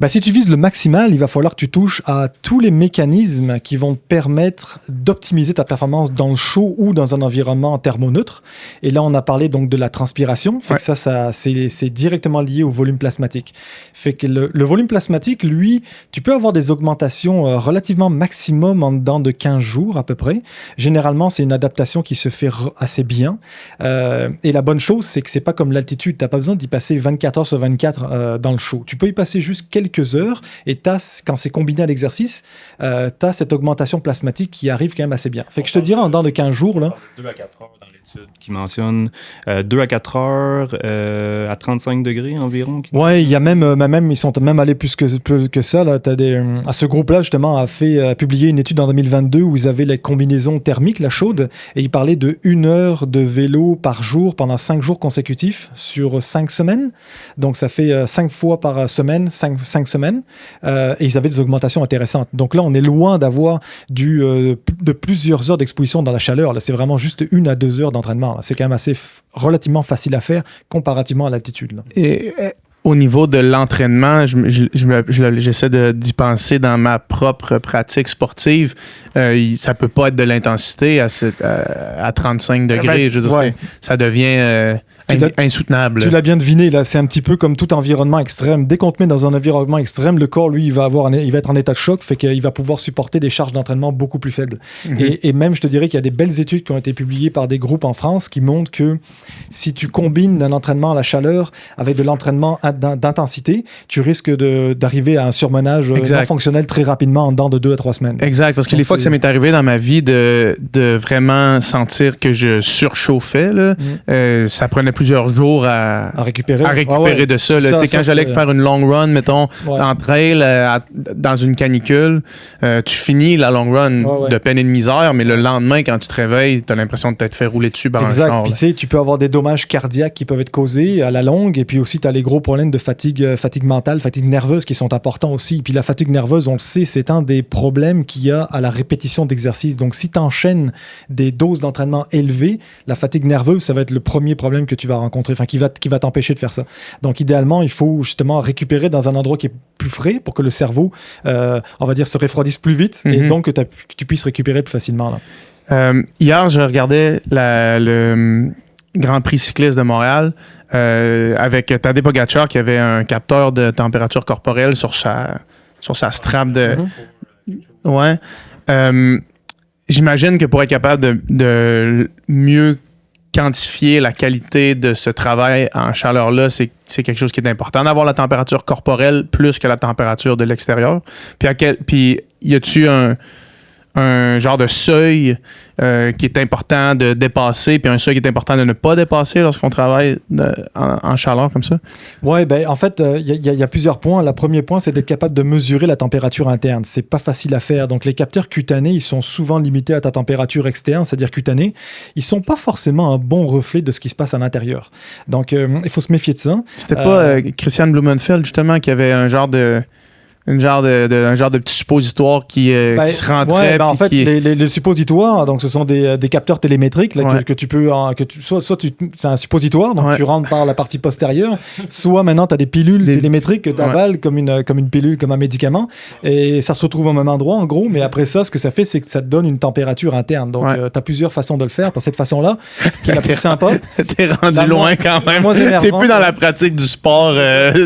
Speaker 2: Ben, si tu vises le maximal, il va falloir que tu touches à tous les mécanismes qui vont te permettre d'optimiser ta performance dans le chaud ou dans un environnement thermoneutre. Et là, on a parlé donc de la transpiration. Fait que ça c'est directement lié au volume plasmatique. Fait que le volume plasmatique, lui, tu peux avoir des augmentations relativement maximum en dedans de 15 jours à peu près. Généralement, c'est une adaptation qui se fait assez bien. Et la bonne chose, c'est que c'est pas comme l'altitude. Tu n'as pas besoin d'y passer 24 heures sur 24 dans le chaud. Tu peux y passer juste quelques heures et quand c'est combiné à l'exercice, tu as cette augmentation plasmatique qui arrive quand même assez bien. Fait que je te dirais en dedans de 15 jours. Là,
Speaker 3: 2 à 4 heures dans l'étude qui mentionne 2 à 4 heures à 35 degrés environ.
Speaker 2: Oui, il y a même, ils sont même allés plus que ça. Là. Ce groupe-là, justement, a publié une étude en 2022 où ils avaient les combinaisons thermiques, la chaude, et ils parlaient de 1 heure de vélo par jour pendant 5 jours consécutifs sur 5 semaines. Donc, ça fait 5 fois par semaine, 5 semaines, et ils avaient des augmentations intéressantes. Donc là, on est loin d'avoir de plusieurs heures d'exposition dans la chaleur. Là, c'est vraiment juste 1 à 2 heures d'entraînement. Là. C'est quand même assez relativement facile à faire comparativement à l'altitude. Là.
Speaker 1: Et au niveau de l'entraînement, j'essaie d'y penser dans ma propre pratique sportive. Ça peut pas être de l'intensité à 35 degrés. Je veux dire, ça devient insoutenable.
Speaker 2: Tu l'as bien deviné, là, c'est un petit peu comme tout environnement extrême. Dès qu'on te met dans un environnement extrême, le corps, lui, il va être en état de choc, fait qu'il va pouvoir supporter des charges d'entraînement beaucoup plus faibles. Et même, je te dirais qu'il y a des belles études qui ont été publiées par des groupes en France qui montrent que si tu combines un entraînement à la chaleur avec de l'entraînement d'intensité, tu risques d'arriver à un surmenage non fonctionnel très rapidement en dedans de 2 à 3 semaines.
Speaker 1: Exact, parce que les fois que ça m'est arrivé dans ma vie de vraiment sentir que je surchauffais, là, ça prenait plusieurs jours à récupérer de ça. Là. Quand j'allais faire une long run, mettons, en trail, dans une canicule, tu finis la long run de peine et de misère, mais le lendemain, quand tu te réveilles, tu as l'impression de t'être fait rouler dessus par un char.
Speaker 2: Puis tu peux avoir des dommages cardiaques qui peuvent être causés à la longue, et puis aussi tu as les gros problèmes de fatigue mentale, fatigue nerveuse qui sont importants aussi. Puis la fatigue nerveuse, on le sait, c'est un des problèmes qu'il y a à la répétition d'exercice. Donc si tu enchaînes des doses d'entraînement élevées, la fatigue nerveuse, ça va être le premier problème que tu vas rencontrer, qui va t'empêcher de faire ça. Donc idéalement, il faut justement récupérer dans un endroit qui est plus frais pour que le cerveau, on va dire, se refroidisse plus vite et donc que tu puisses récupérer plus facilement. Là.
Speaker 1: Hier, je regardais le Grand Prix cycliste de Montréal avec Tadej Pogačar qui avait un capteur de température corporelle sur sa strap de... Ouais. J'imagine que pour être capable de mieux quantifier la qualité de ce travail en chaleur-là, c'est quelque chose qui est important, d'avoir la température corporelle plus que la température de l'extérieur. Puis y a-tu un genre de seuil qui est important de dépasser, puis un seuil qui est important de ne pas dépasser lorsqu'on travaille en chaleur comme ça?
Speaker 2: Oui, ben, en fait, il y a plusieurs points. Le premier point, c'est d'être capable de mesurer la température interne. C'est pas facile à faire. Donc, les capteurs cutanés, ils sont souvent limités à ta température externe, c'est-à-dire cutanée. Ils sont pas forcément un bon reflet de ce qui se passe à l'intérieur. Donc, il faut se méfier de ça.
Speaker 1: C'était pas Christian Blumenfeld, justement, qui avait un genre de petit suppositoire qui se rentrait.
Speaker 2: En fait, les suppositoires, donc ce sont des capteurs télémétriques là, que tu peux. C'est un suppositoire, donc tu rentres par la partie postérieure, soit maintenant tu as des pilules télémétriques que tu avales comme une pilule, comme un médicament, et ça se retrouve au même endroit en gros, mais après ça, ce que ça fait, c'est que ça te donne une température interne. Donc tu as plusieurs façons de le faire. Tu as cette façon-là, qui est la plus sympa.
Speaker 1: T'es rendu loin quand même. T'es plus dans la pratique du sport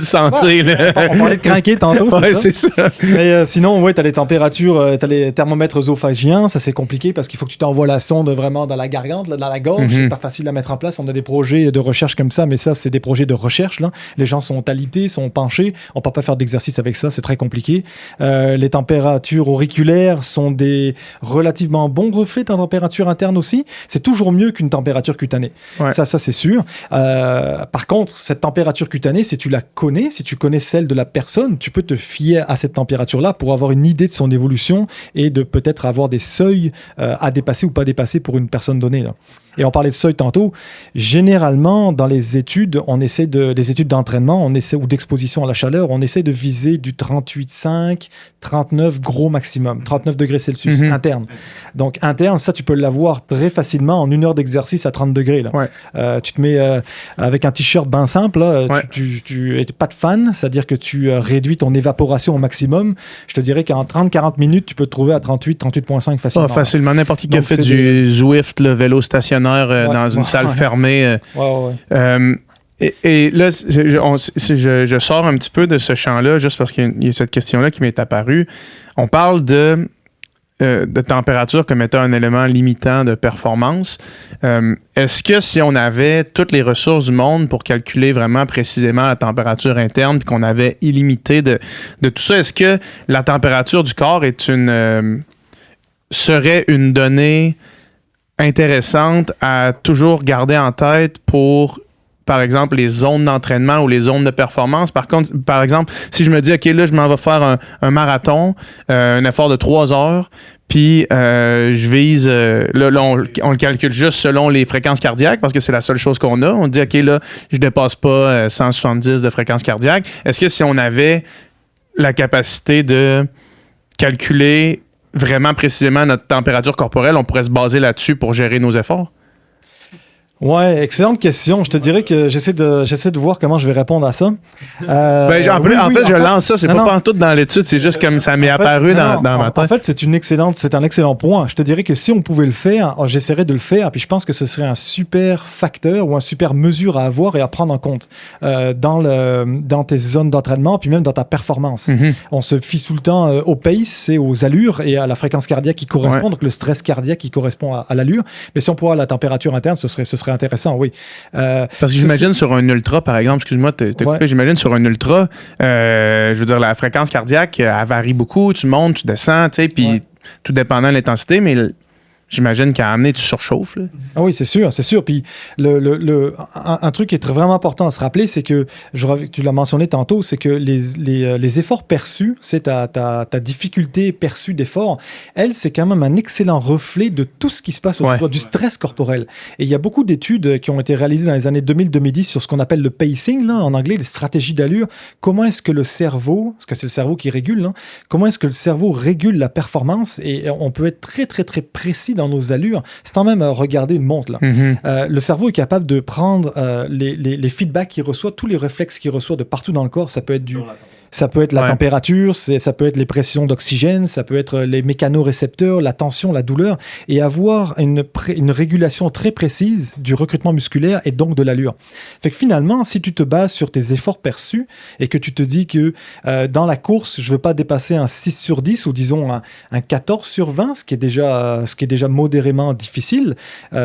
Speaker 1: santé.
Speaker 2: On parlait de craquer tantôt, c'est ça. Mais sinon, tu as les températures, tu as les thermomètres œsophagiens, ça c'est compliqué parce qu'il faut que tu t'envoies la sonde vraiment dans la gargante, là, dans la gorge. C'est pas facile à mettre en place. On a des projets de recherche comme ça, mais ça, c'est des projets de recherche. Là. Les gens sont alités, sont penchés. On peut pas faire d'exercice avec ça, c'est très compliqué. Les températures auriculaires sont des relativement bons reflets de température interne aussi. C'est toujours mieux qu'une température cutanée. Ouais. Ça c'est sûr. Par contre, cette température cutanée, si tu la connais, si tu connais celle de la personne, tu peux te fier à cette température-là pour avoir une idée de son évolution et de peut-être avoir des seuils à dépasser ou pas dépasser pour une personne donnée. Là. Et on parlait de seuil tantôt. Généralement, dans les études, les études d'entraînement, ou d'exposition à la chaleur, on essaie de viser du 38,5, 39 gros maximum, 39 degrés Celsius interne. Donc interne, ça tu peux l'avoir très facilement en 1 heure d'exercice à 30 degrés. Là. Ouais. Tu te mets avec un t-shirt bien simple, là, tu n'es pas de fan, c'est-à-dire que tu réduis ton évaporation au maximum. Je te dirais qu'en 30-40 minutes, tu peux te trouver à 38,5 facilement.
Speaker 1: Facilement. N'importe qui a fait du Zwift, le vélo stationnaire, dans une salle fermée. Et là, je sors un petit peu de ce champ-là, juste parce qu'il y a cette question-là qui m'est apparue. On parle de température comme étant un élément limitant de performance. Est-ce que si on avait toutes les ressources du monde pour calculer vraiment précisément la température interne puis qu'on avait illimité de tout ça, est-ce que la température du corps serait une donnée intéressante à toujours garder en tête pour, par exemple, les zones d'entraînement ou les zones de performance? Par exemple, si je me dis, OK, là, je m'en vais faire un marathon, un effort de 3 heures, puis je vise, là on le calcule juste selon les fréquences cardiaques parce que c'est la seule chose qu'on a. On dit, OK, là, je dépasse pas 170 de fréquence cardiaque. Est-ce que si on avait la capacité de calculer vraiment précisément notre température corporelle, on pourrait se baser là-dessus pour gérer nos efforts?
Speaker 2: Ouais, excellente question. Je te dirais que j'essaie de voir comment je vais répondre à ça.
Speaker 1: En fait, je lance ça. C'est pas pantoute dans l'étude, c'est juste comme ça m'est apparu dans ma tête.
Speaker 2: En fait, c'est un excellent point. Je te dirais que si on pouvait le faire, j'essaierais de le faire. Puis je pense que ce serait un super facteur ou un super mesure à avoir et à prendre en compte dans tes zones d'entraînement, puis même dans ta performance. On se fie tout le temps au pace et aux allures et à la fréquence cardiaque qui correspond, donc le stress cardiaque qui correspond à l'allure. Mais si on pouvait avoir la température interne, ce serait intéressant, oui.
Speaker 1: Parce que j'imagine sur un ultra, par exemple, excuse-moi, t'as coupé, j'imagine sur un ultra, je veux dire, la fréquence cardiaque, elle varie beaucoup, tu montes, tu descends, tu sais, puis tout dépendant de l'intensité, mais j'imagine qu'à amener, tu surchauffes. Là.
Speaker 2: Ah oui, c'est sûr. Puis un truc qui est vraiment important à se rappeler, c'est que, tu l'as mentionné tantôt, c'est que les efforts perçus, c'est ta difficulté perçue d'effort, elle, c'est quand même un excellent reflet de tout ce qui se passe autour du stress corporel. Et il y a beaucoup d'études qui ont été réalisées dans les années 2000-2010 sur ce qu'on appelle le pacing, là, en anglais, les stratégies d'allure. Comment est-ce que le cerveau, parce que c'est le cerveau qui régule, là, comment est-ce que le cerveau régule la performance? Et on peut être très, très, très précis dans nos allures, sans même regarder une montre. Là. Le cerveau est capable de prendre les feedbacks qu'il reçoit, tous les réflexes qu'il reçoit de partout dans le corps. Ça peut être ça peut être la température, ça peut être les pressions d'oxygène, ça peut être les mécanorécepteurs, la tension, la douleur, et avoir une régulation très précise du recrutement musculaire et donc de l'allure. Fait que finalement, si tu te bases sur tes efforts perçus et que tu te dis que dans la course, je ne veux pas dépasser un 6 sur 10 ou disons un 14 sur 20, ce qui est déjà modérément difficile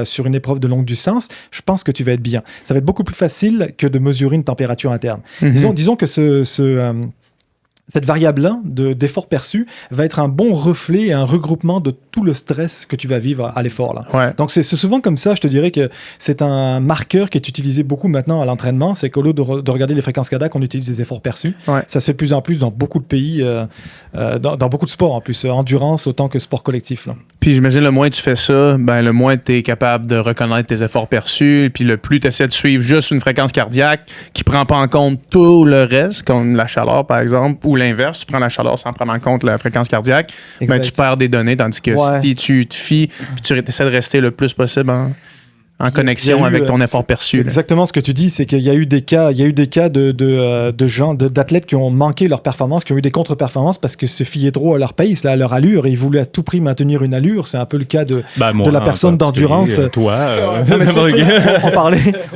Speaker 2: sur une épreuve de longue distance, je pense que tu vas être bien. Ça va être beaucoup plus facile que de mesurer une température interne. Disons que cette variable-là d'effort perçu va être un bon reflet et un regroupement de tout le stress que tu vas vivre à l'effort. Là.
Speaker 1: Ouais.
Speaker 2: Donc, c'est souvent comme ça, je te dirais que c'est un marqueur qui est utilisé beaucoup maintenant à l'entraînement. C'est qu'au lieu de regarder les fréquences cardiaques, on utilise des efforts perçus.
Speaker 1: Ouais.
Speaker 2: Ça se fait de plus en plus dans beaucoup de pays, dans beaucoup de sports en plus, endurance autant que sport collectif. Là.
Speaker 1: Puis j'imagine, le moins tu fais ça, ben le moins tu es capable de reconnaître tes efforts perçus. Puis le plus tu essaies de suivre juste une fréquence cardiaque qui prend pas en compte tout le reste, comme la chaleur par exemple, ou l'inverse, tu prends la chaleur sans prendre en compte la fréquence cardiaque, ben tu perds des données. Tandis que si tu te fies, puis tu essaies de rester le plus possible en connexion avec ton effort perçu.
Speaker 2: C'est exactement ce que tu dis, c'est qu'il y a eu des cas, de gens, d'athlètes qui ont manqué leur performance, qui ont eu des contre-performances parce que se fiaient trop à leur pace, à leur allure, et ils voulaient à tout prix maintenir une allure. C'est un peu le cas de la personne d'endurance.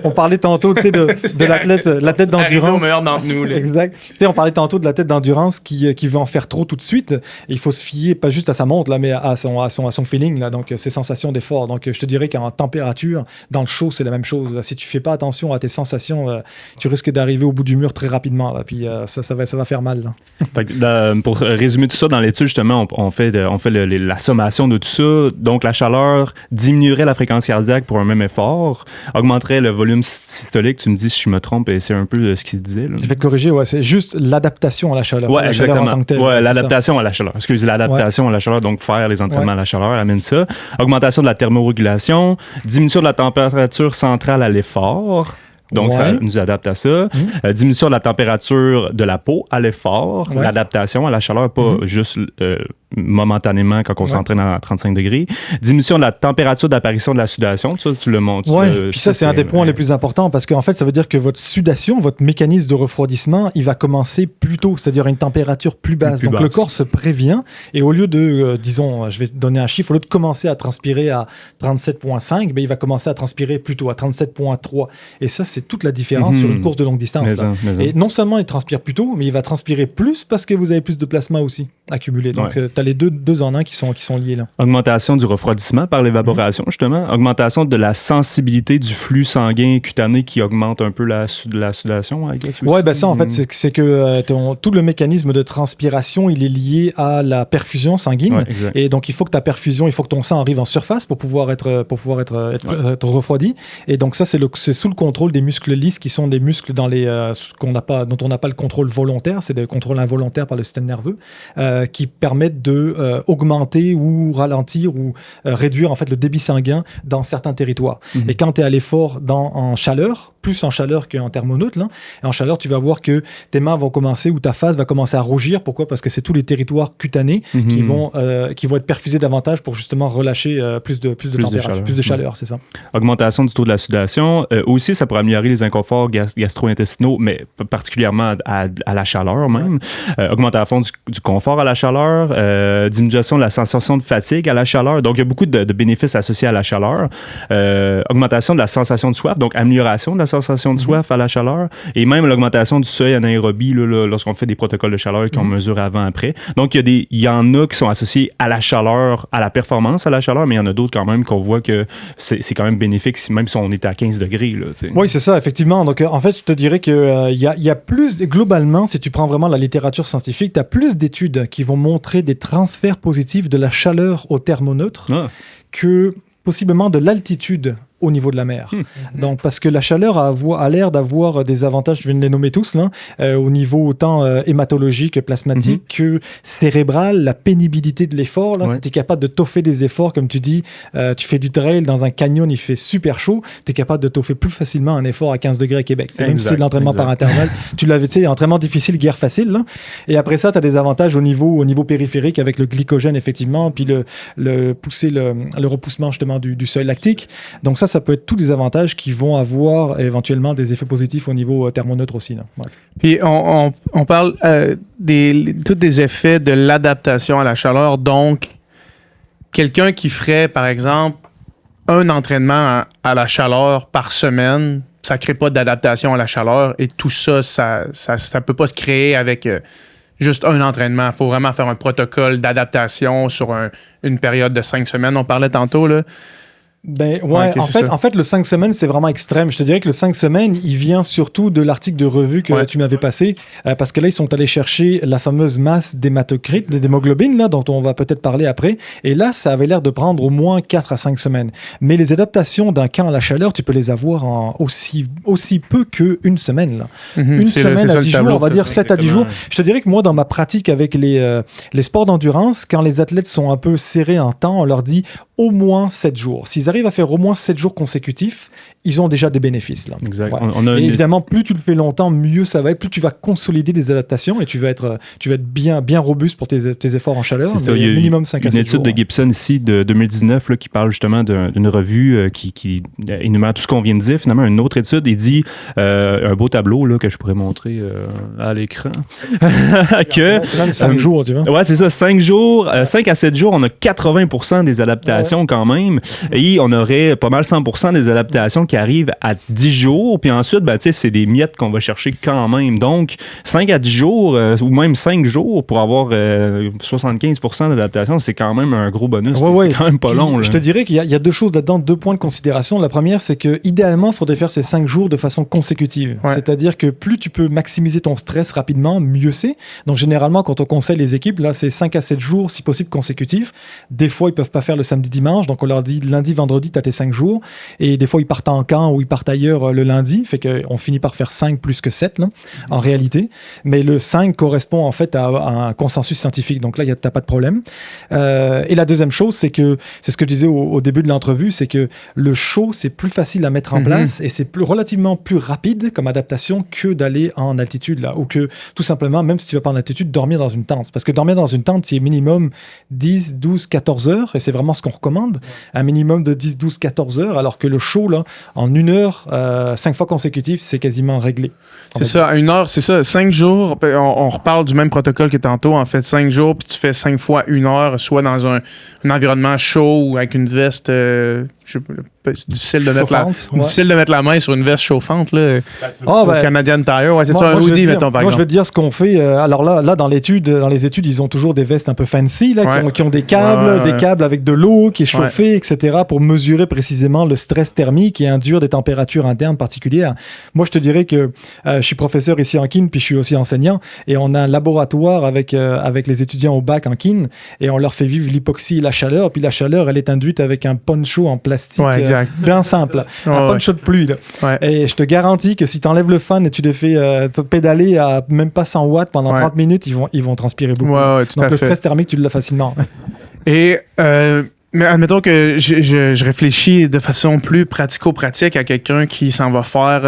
Speaker 2: On parlait tantôt, tu sais, de l'athlète d'endurance.
Speaker 1: Au meilleur d'entre nous.
Speaker 2: Exact. Tu sais, on parlait tantôt de l'athlète d'endurance qui veut en faire trop tout de suite. Et il faut se fier pas juste à sa montre là, mais à son feeling là, donc ses sensations d'effort. Donc je te dirais qu'en température, dans le show, c'est la même chose. Si tu fais pas attention à tes sensations, tu risques d'arriver au bout du mur très rapidement. Là, puis ça va faire mal. Là.
Speaker 3: Fait que, pour résumer tout ça, dans l'étude, justement, on fait la sommation de tout ça. Donc, la chaleur diminuerait la fréquence cardiaque pour un même effort, augmenterait le volume systolique. Tu me dis si je me trompe, et c'est un peu ce qu'il disait. Là.
Speaker 2: Je vais te corriger, c'est juste l'adaptation à la chaleur.
Speaker 3: Ouais,
Speaker 2: la
Speaker 3: exactement.
Speaker 2: Chaleur en tant que telle,
Speaker 3: l'adaptation à la chaleur. Excusez, l'adaptation à la chaleur, donc faire les entraînements à la chaleur, amène ça. Augmentation de la thermorégulation, diminution de la température centrale à l'effort. Donc, ça nous adapte à ça. Diminution de la température de la peau à l'effort. L'adaptation à la chaleur, pas juste momentanément quand on s'entraîne à 35 degrés. Diminution de la température d'apparition de la sudation. Ça, tu le montres.
Speaker 2: Puis ça, c'est un des points les plus importants parce qu'en fait, ça veut dire que votre sudation, votre mécanisme de refroidissement, il va commencer plus tôt, c'est-à-dire à une température plus basse. Donc, le corps se prévient et au lieu de, disons, je vais te donner un chiffre, au lieu de commencer à transpirer à 37,5, il va commencer à transpirer plus tôt à 37,3. Et ça, c'est toute la différence sur une course de longue distance. Et non seulement il transpire plus tôt, mais il va transpirer plus parce que vous avez plus de plasma aussi accumulé. Donc, tu as les deux en un qui sont liés là.
Speaker 3: Augmentation du refroidissement par l'évaporation, justement. Augmentation de la sensibilité du flux sanguin cutané qui augmente un peu la sudation.
Speaker 2: Ça, en fait, c'est que tout le mécanisme de transpiration, il est lié à la perfusion sanguine. Et donc, il faut que ta perfusion, il faut que ton sang arrive en surface pour pouvoir être refroidi. Et donc, ça, c'est sous le contrôle des muscles lisses qui sont des muscles dont on n'a pas le contrôle volontaire. C'est des contrôles involontaires par le système nerveux qui permettent de augmenter ou ralentir ou réduire en fait le débit sanguin dans certains territoires. Et quand tu es à l'effort en chaleur, plus en chaleur qu'en thermoneutre, là, et en chaleur, tu vas voir que tes mains vont commencer ou ta face va commencer à rougir. Pourquoi? Parce que c'est tous les territoires cutanés qui vont être perfusés davantage pour justement relâcher plus de température, plus de chaleur, c'est ça.
Speaker 3: Augmentation du taux de la sudation. Aussi, ça pourrait améliorer les inconforts gastro-intestinaux, mais particulièrement à la chaleur même. Augmentation du confort à la chaleur. Diminution de la sensation de fatigue à la chaleur. Donc, il y a beaucoup de bénéfices associés à la chaleur. Augmentation de la sensation de soif, donc amélioration de la sensation de soif à la chaleur. Et même l'augmentation du seuil anaérobie lorsqu'on fait des protocoles de chaleur qu'on mesure avant-après. Donc, il y en a qui sont associés à la chaleur, à la performance à la chaleur, mais il y en a d'autres quand même qu'on voit que c'est quand même bénéfique, même si on est à 15 degrés. Là,
Speaker 2: oui, c'est ça, effectivement. Donc, en fait, je te dirais qu'il y a plus, globalement, si tu prends vraiment la littérature scientifique, tu as plus d'études qui vont montrer des transferts positifs de la chaleur au thermoneutre que possiblement de l'altitude au niveau de la mer. Donc, parce que la chaleur a l'air d'avoir des avantages, je viens de les nommer tous, là, au niveau autant hématologique, plasmatique que cérébral, la pénibilité de l'effort. Là, si tu es capable de toffer des efforts, comme tu dis, tu fais du trail dans un canyon, il fait super chaud, tu es capable de toffer plus facilement un effort à 15 degrés à Québec. C'est même si c'est de l'entraînement par intervalle. Tu l'avais, tu sais, entraînement difficile, guerre facile. Là. Et après ça, tu as des avantages au niveau périphérique avec le glycogène, effectivement, puis le repoussement justement du seuil lactique. Donc ça peut être tous des avantages qui vont avoir éventuellement des effets positifs au niveau thermoneutre aussi. Là. Ouais.
Speaker 1: Puis on parle tous des effets de l'adaptation à la chaleur. Donc, quelqu'un qui ferait, par exemple, un entraînement à la chaleur par semaine, ça ne crée pas d'adaptation à la chaleur. Et tout ça, ça ne peut pas se créer avec juste un entraînement. Il faut vraiment faire un protocole d'adaptation sur une période de 5 semaines. On parlait tantôt, là.
Speaker 2: Ben ouais,
Speaker 1: okay,
Speaker 2: en fait, le 5 semaines, c'est vraiment extrême. Je te dirais que le 5 semaines, il vient surtout de l'article de revue que tu m'avais passé, parce que là, ils sont allés chercher la fameuse masse d'hématocrite, d'hémoglobine, là, dont on va peut-être parler après. Et là, ça avait l'air de prendre au moins 4 à 5 semaines. Mais les adaptations d'un camp à la chaleur, tu peux les avoir en aussi peu qu'une semaine, là. Une semaine à 10 jours, on va dire 7 à 10 jours. Je te dirais que moi, dans ma pratique avec les sports d'endurance, quand les athlètes sont un peu serrés en temps, on leur dit au moins 7 jours. S'ils arrivent à faire au moins 7 jours consécutifs, ils ont déjà des bénéfices. Là.
Speaker 3: Exact.
Speaker 2: Ouais. Et évidemment, plus tu le fais longtemps, mieux ça va être, plus tu vas consolider des adaptations et tu vas être bien robuste pour tes efforts en chaleur.
Speaker 3: C'est ça, il y a minimum 5 à 7 jours. Une étude de Gibson ici de 2019 là, qui parle justement d'une revue qui énumère tout ce qu'on vient de dire. Finalement, une autre étude, il dit un beau tableau là, que je pourrais montrer à l'écran. que
Speaker 2: même 5 jours, tu vois.
Speaker 3: Ouais, c'est ça. 5 jours, 5 à 7 jours, on a 80% des adaptations quand même. Et on aurait pas mal 100% des adaptations qui arrivent à 10 jours. Puis ensuite, ben, c'est des miettes qu'on va chercher quand même. Donc, 5 à 10 jours ou même 5 jours pour avoir 75% d'adaptation, c'est quand même un gros bonus. C'est quand même pas long. Là.
Speaker 2: Je te dirais qu'il y a deux choses là-dedans, 2 points de considération. La première, c'est que idéalement, il faudrait faire ces 5 jours de façon consécutive. Ouais. C'est-à-dire que plus tu peux maximiser ton stress rapidement, mieux c'est. Donc, généralement, quand on conseille les équipes, là, c'est 5 à 7 jours, si possible, consécutifs. Des fois, ils peuvent pas faire le samedi-dimanche. Donc, on leur dit lundi, vendredi, tu as tes 5 jours. Et des fois, ils partent en camp ou ils partent ailleurs le lundi. Fait qu'on finit par faire 5 plus que 7, là, en réalité. Mais le 5 correspond en fait à un consensus scientifique. Donc là, t'as pas de problème. Et la deuxième chose, c'est ce que je disais au début de l'entrevue, c'est que le chaud, c'est plus facile à mettre en place et c'est relativement plus rapide comme adaptation que d'aller en altitude, là. Ou que, tout simplement, même si tu vas pas en altitude, dormir dans une tente. Parce que dormir dans une tente, c'est minimum 10, 12, 14 heures. Et c'est vraiment ce qu'on recommande. Un minimum de 10, 12, 14 heures. Alors que le chaud, là, en 1 heure, 5 fois consécutif, c'est quasiment réglé.
Speaker 1: C'est ça, 1 heure, c'est ça. 5 jours, on reparle du même protocole que tantôt. En fait, 5 jours, puis tu fais 5 fois 1 heure, soit dans un environnement chaud ou avec une veste. C'est difficile de mettre la main sur une veste chauffante là. Canadian Tire, c'est ça, un hoodie, mettons, par exemple.
Speaker 2: Moi, je veux te dire ce qu'on fait. Alors là, dans les études, ils ont toujours des vestes un peu fancy là, qui ont des câbles avec de l'eau qui est chauffée, etc., pour mesurer précisément le stress thermique et induire des températures internes particulières. Moi, je te dirais que je suis professeur ici en kin, puis je suis aussi enseignant, et on a un laboratoire avec les étudiants au bac en kin, et on leur fait vivre l'hypoxie et la chaleur, puis la chaleur, elle est induite avec un poncho en plastique bien simple, un poncho de pluie. Là. Ouais. Et je te garantis que si tu enlèves le fan et tu les fais pédaler à même pas 100 watts pendant 30 minutes, ils vont transpirer beaucoup. Donc le stress thermique, tu l'as facilement.
Speaker 1: Et mais admettons que je réfléchis de façon plus pratico-pratique à quelqu'un qui s'en va faire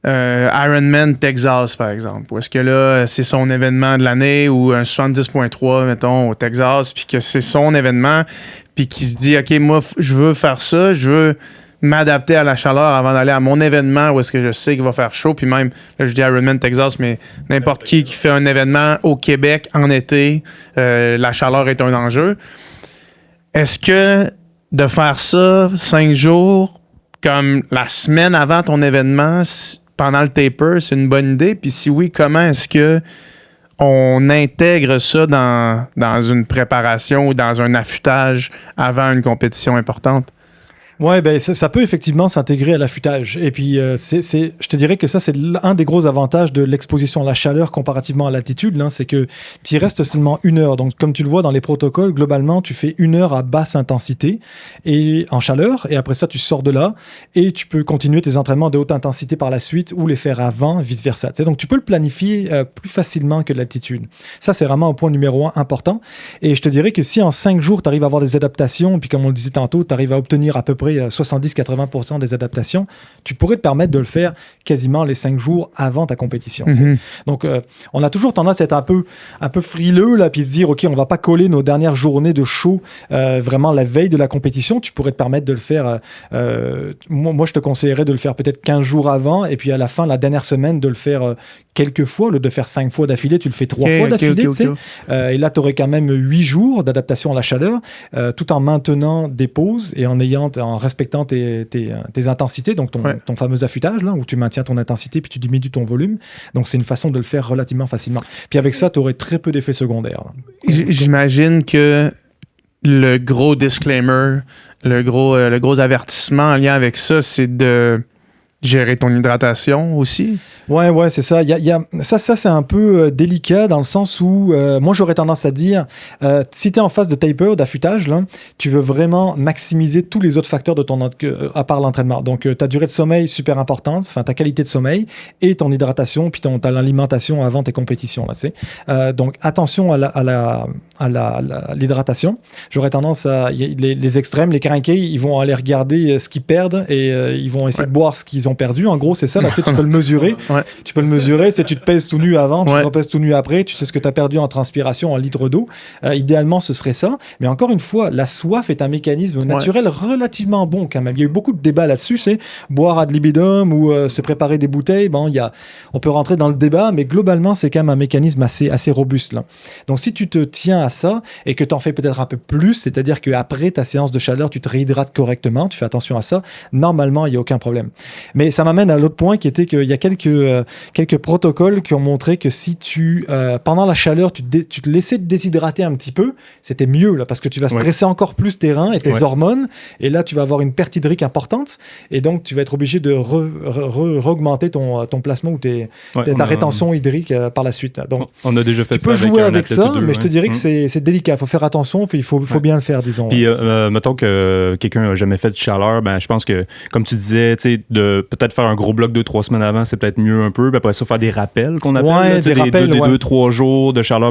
Speaker 1: Ironman Texas, par exemple. Ou est-ce que là, c'est son événement de l'année ou un 70.3, mettons, au Texas, puis que c'est son événement, puis qui se dit, OK, moi, je veux faire ça, je veux m'adapter à la chaleur avant d'aller à mon événement où est-ce que je sais qu'il va faire chaud, puis même, là, je dis Ironman Texas, mais n'importe qui fait un événement au Québec en été, la chaleur est un enjeu. Est-ce que de faire ça 5 jours, comme la semaine avant ton événement, pendant le taper, c'est une bonne idée? Puis si oui, comment est-ce que on intègre ça dans une préparation ou dans un affûtage avant une compétition importante?
Speaker 2: Oui, ben, ça peut effectivement s'intégrer à l'affûtage. Et puis, je te dirais que ça, c'est un des gros avantages de l'exposition à la chaleur comparativement à l'altitude, là, c'est que tu y restes seulement 1 heure. Donc, comme tu le vois dans les protocoles, globalement, tu fais 1 heure à basse intensité et en chaleur. Et après ça, tu sors de là et tu peux continuer tes entraînements de haute intensité par la suite ou les faire avant, vice-versa. Tu sais, donc, tu peux le planifier plus facilement que l'altitude. Ça, c'est vraiment un point numéro 1 important. Et je te dirais que si en 5 jours, tu arrives à avoir des adaptations, puis comme on le disait tantôt, tu arrives à obtenir à peu près 70-80% des adaptations, tu pourrais te permettre de le faire quasiment les 5 jours avant ta compétition. Donc, on a toujours tendance à être un peu frileux, là, puis se dire, OK, on va pas coller nos dernières journées de show vraiment la veille de la compétition. Tu pourrais te permettre de le faire, moi, je te conseillerais de le faire peut-être 15 jours avant, et puis à la fin, la dernière semaine, de le faire quelques fois, au lieu de faire 5 fois d'affilée, tu le fais 3 fois d'affilée, tu sais. Et là, tu aurais quand même 8 jours d'adaptation à la chaleur, tout en maintenant des pauses et en respectant tes intensités, donc ton fameux affûtage, là, où tu maintiens ton intensité puis tu diminues ton volume. Donc, c'est une façon de le faire relativement facilement. Puis avec ça, tu aurais très peu d'effets secondaires.
Speaker 1: J'imagine que le gros disclaimer le gros avertissement en lien avec ça, c'est de gérer ton hydratation aussi.
Speaker 2: Ouais, c'est ça. Ça c'est un peu délicat dans le sens où moi j'aurais tendance à dire si tu es en phase de taper, d'affûtage, là, tu veux vraiment maximiser tous les autres facteurs de à part l'entraînement. Donc ta durée de sommeil super importante, enfin ta qualité de sommeil et ton hydratation puis ta l'alimentation avant tes compétitions là, tu sais. Donc attention à l'hydratation. J'aurais tendance à les extrêmes, les crinqués, ils vont aller regarder ce qu'ils perdent et ils vont essayer de boire ce qu'ils ont perdu. En gros, c'est ça. Là, tu sais, tu peux le mesurer.
Speaker 1: Ouais.
Speaker 2: Tu peux le mesurer. Tu sais, tu te pèses tout nu avant, tu te repèses tout nu après. Tu sais ce que tu as perdu en transpiration, en litres d'eau. Idéalement, ce serait ça. Mais encore une fois, la soif est un mécanisme naturel relativement bon quand même. Il y a eu beaucoup de débats là-dessus. C'est boire ad libidum ou se préparer des bouteilles. Bon, on peut rentrer dans le débat, mais globalement, c'est quand même un mécanisme assez robuste. Là. Donc, si tu te tiens à ça et que tu en fais peut-être un peu plus, c'est-à-dire qu'après ta séance de chaleur, tu te réhydrates correctement, tu fais attention à ça, normalement, il n'y a aucun problème. Mais ça m'amène à l'autre point qui était qu'il y a quelques protocoles qui ont montré que si pendant la chaleur, tu te laissais te déshydrater un petit peu, c'était mieux là, parce que tu vas stresser encore plus tes reins et tes hormones, et là, tu vas avoir une perte hydrique importante, et donc tu vas être obligé de re-augmenter ton plasma ou ta rétention hydrique par la suite. Là. Donc,
Speaker 3: on a déjà fait
Speaker 2: ça. Tu peux jouer avec ça, mais je te dirais que c'est délicat. Il faut faire attention, il faut bien le faire, disons.
Speaker 3: Puis, mettons que quelqu'un n'a jamais fait de chaleur, je pense que, comme tu disais, de peut-être faire un gros bloc 2-3 semaines avant, c'est peut-être mieux un peu. Puis après ça, faire des rappels qu'on appelle. Des rappels, des 2-3 jours de chaleur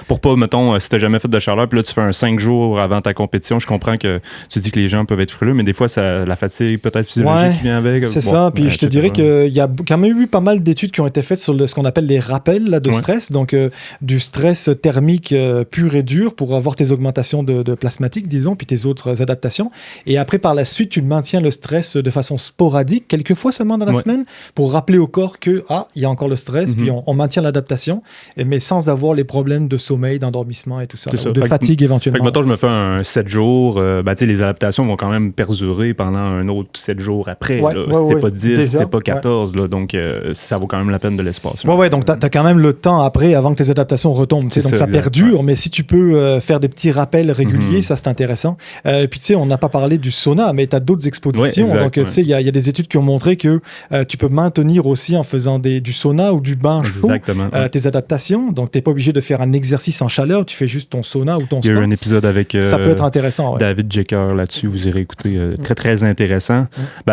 Speaker 3: pour pas, mettons, si t'as jamais fait de chaleur, puis là, tu fais un 5 jours avant ta compétition. Je comprends que tu dis que les gens peuvent être frileux, mais des fois, la fatigue peut-être physiologique qui vient avec.
Speaker 2: C'est ça. Puis je te dirais qu'il y a quand même eu pas mal d'études qui ont été faites sur ce qu'on appelle les rappels là, de stress. Donc, du stress thermique pur et dur pour avoir tes augmentations de plasmatique, disons, puis tes autres adaptations. Et après, par la suite, tu maintiens le stress de façon sporadique, quelques fois seulement dans la semaine, pour rappeler au corps que il y a encore le stress, puis on maintient l'adaptation, mais sans avoir les problèmes de sommeil, d'endormissement et tout ça, de fatigue éventuellement.
Speaker 3: Mettons, je me fais un 7 jours, les adaptations vont quand même perdurer pendant un autre 7 jours après. C'est pas 10, déjà, c'est pas 14, là, donc ça vaut quand même la peine de l'espace.
Speaker 2: Donc tu as quand même le temps après, avant que tes adaptations retombent. Donc ça perdure, mais si tu peux faire des petits rappels réguliers, ça c'est intéressant. Puis tu sais, on n'a pas parlé du sauna, mais tu as d'autres expositions. Donc tu sais, il y a des études qui ont montré que tu peux maintenir aussi en faisant du sauna ou du bain chaud tes adaptations. Donc tu n'es pas obligé de faire un exercice en chaleur, tu fais juste ton sauna ou ton spa.
Speaker 3: Il y a eu un épisode avec
Speaker 2: ça peut être intéressant,
Speaker 3: David Jecker là-dessus, vous irez écouter. Très, très intéressant.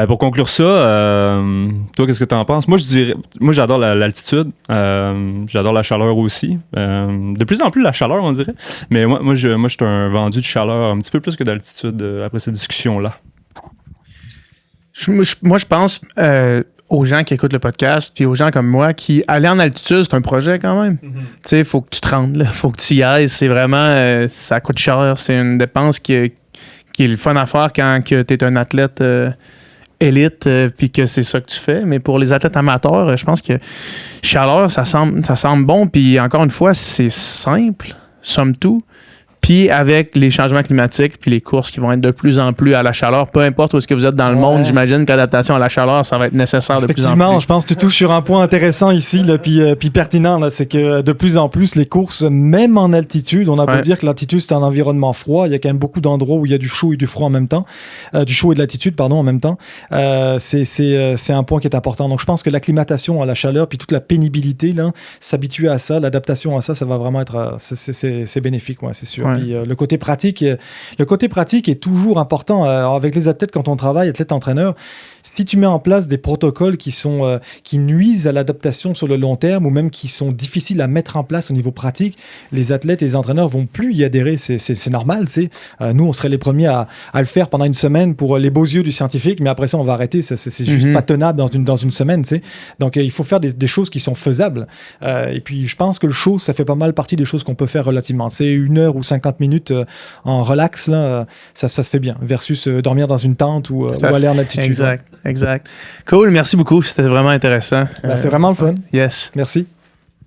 Speaker 3: Pour conclure ça, toi, qu'est-ce que tu en penses? Moi, j'adore l'altitude. J'adore la chaleur aussi. De plus en plus, la chaleur, on dirait. Mais moi, je suis un vendu de chaleur un petit peu plus que d'altitude après cette discussion-là.
Speaker 1: Moi, je pense aux gens qui écoutent le podcast, puis aux gens comme moi qui aller en altitude, c'est un projet quand même. Tu sais, il faut que tu te rendes là, il faut que tu y ailles. C'est vraiment, ça coûte cher. C'est une dépense qui est le fun à faire quand tu es un athlète élite, puis que c'est ça que tu fais. Mais pour les athlètes amateurs, je pense que chaleur, ça semble bon. Puis encore une fois, c'est simple, somme toute. Puis avec les changements climatiques, puis les courses qui vont être de plus en plus à la chaleur, peu importe où est-ce que vous êtes dans le monde, j'imagine que l'adaptation à la chaleur, ça va être nécessaire de plus en plus.
Speaker 2: Effectivement, je pense que tu touches sur un point intéressant ici, là, puis pertinent, là, c'est que de plus en plus, les courses, même en altitude, on a beau dire que l'altitude, c'est un environnement froid, il y a quand même beaucoup d'endroits où il y a du chaud et du froid en même temps, du chaud et de l'altitude, pardon, en même temps. C'est un point qui est important. Donc, je pense que l'acclimatation à la chaleur, puis toute la pénibilité, là, s'habituer à ça, l'adaptation à ça, ça va vraiment être, c'est bénéfique, c'est sûr. Puis, le côté pratique est toujours important avec les athlètes quand on travaille, athlète-entraîneur. Si tu mets en place des protocoles qui nuisent à l'adaptation sur le long terme ou même qui sont difficiles à mettre en place au niveau pratique, les athlètes et les entraîneurs vont plus y adhérer. C'est normal, tu sais. Nous, on serait les premiers à le faire pendant une semaine pour les beaux yeux du scientifique, mais après ça, on va arrêter. C'est juste pas tenable dans une semaine, tu sais. Donc, il faut faire des choses qui sont faisables. Et puis, je pense que le show, ça fait pas mal partie des choses qu'on peut faire relativement. C'est 1 heure ou 50 minutes en relax, là, ça se fait bien, versus dormir dans une tente ou aller en altitude.
Speaker 1: Exact. Cool, merci beaucoup. C'était vraiment intéressant.
Speaker 2: C'est vraiment le fun.
Speaker 1: Yes.
Speaker 2: Merci.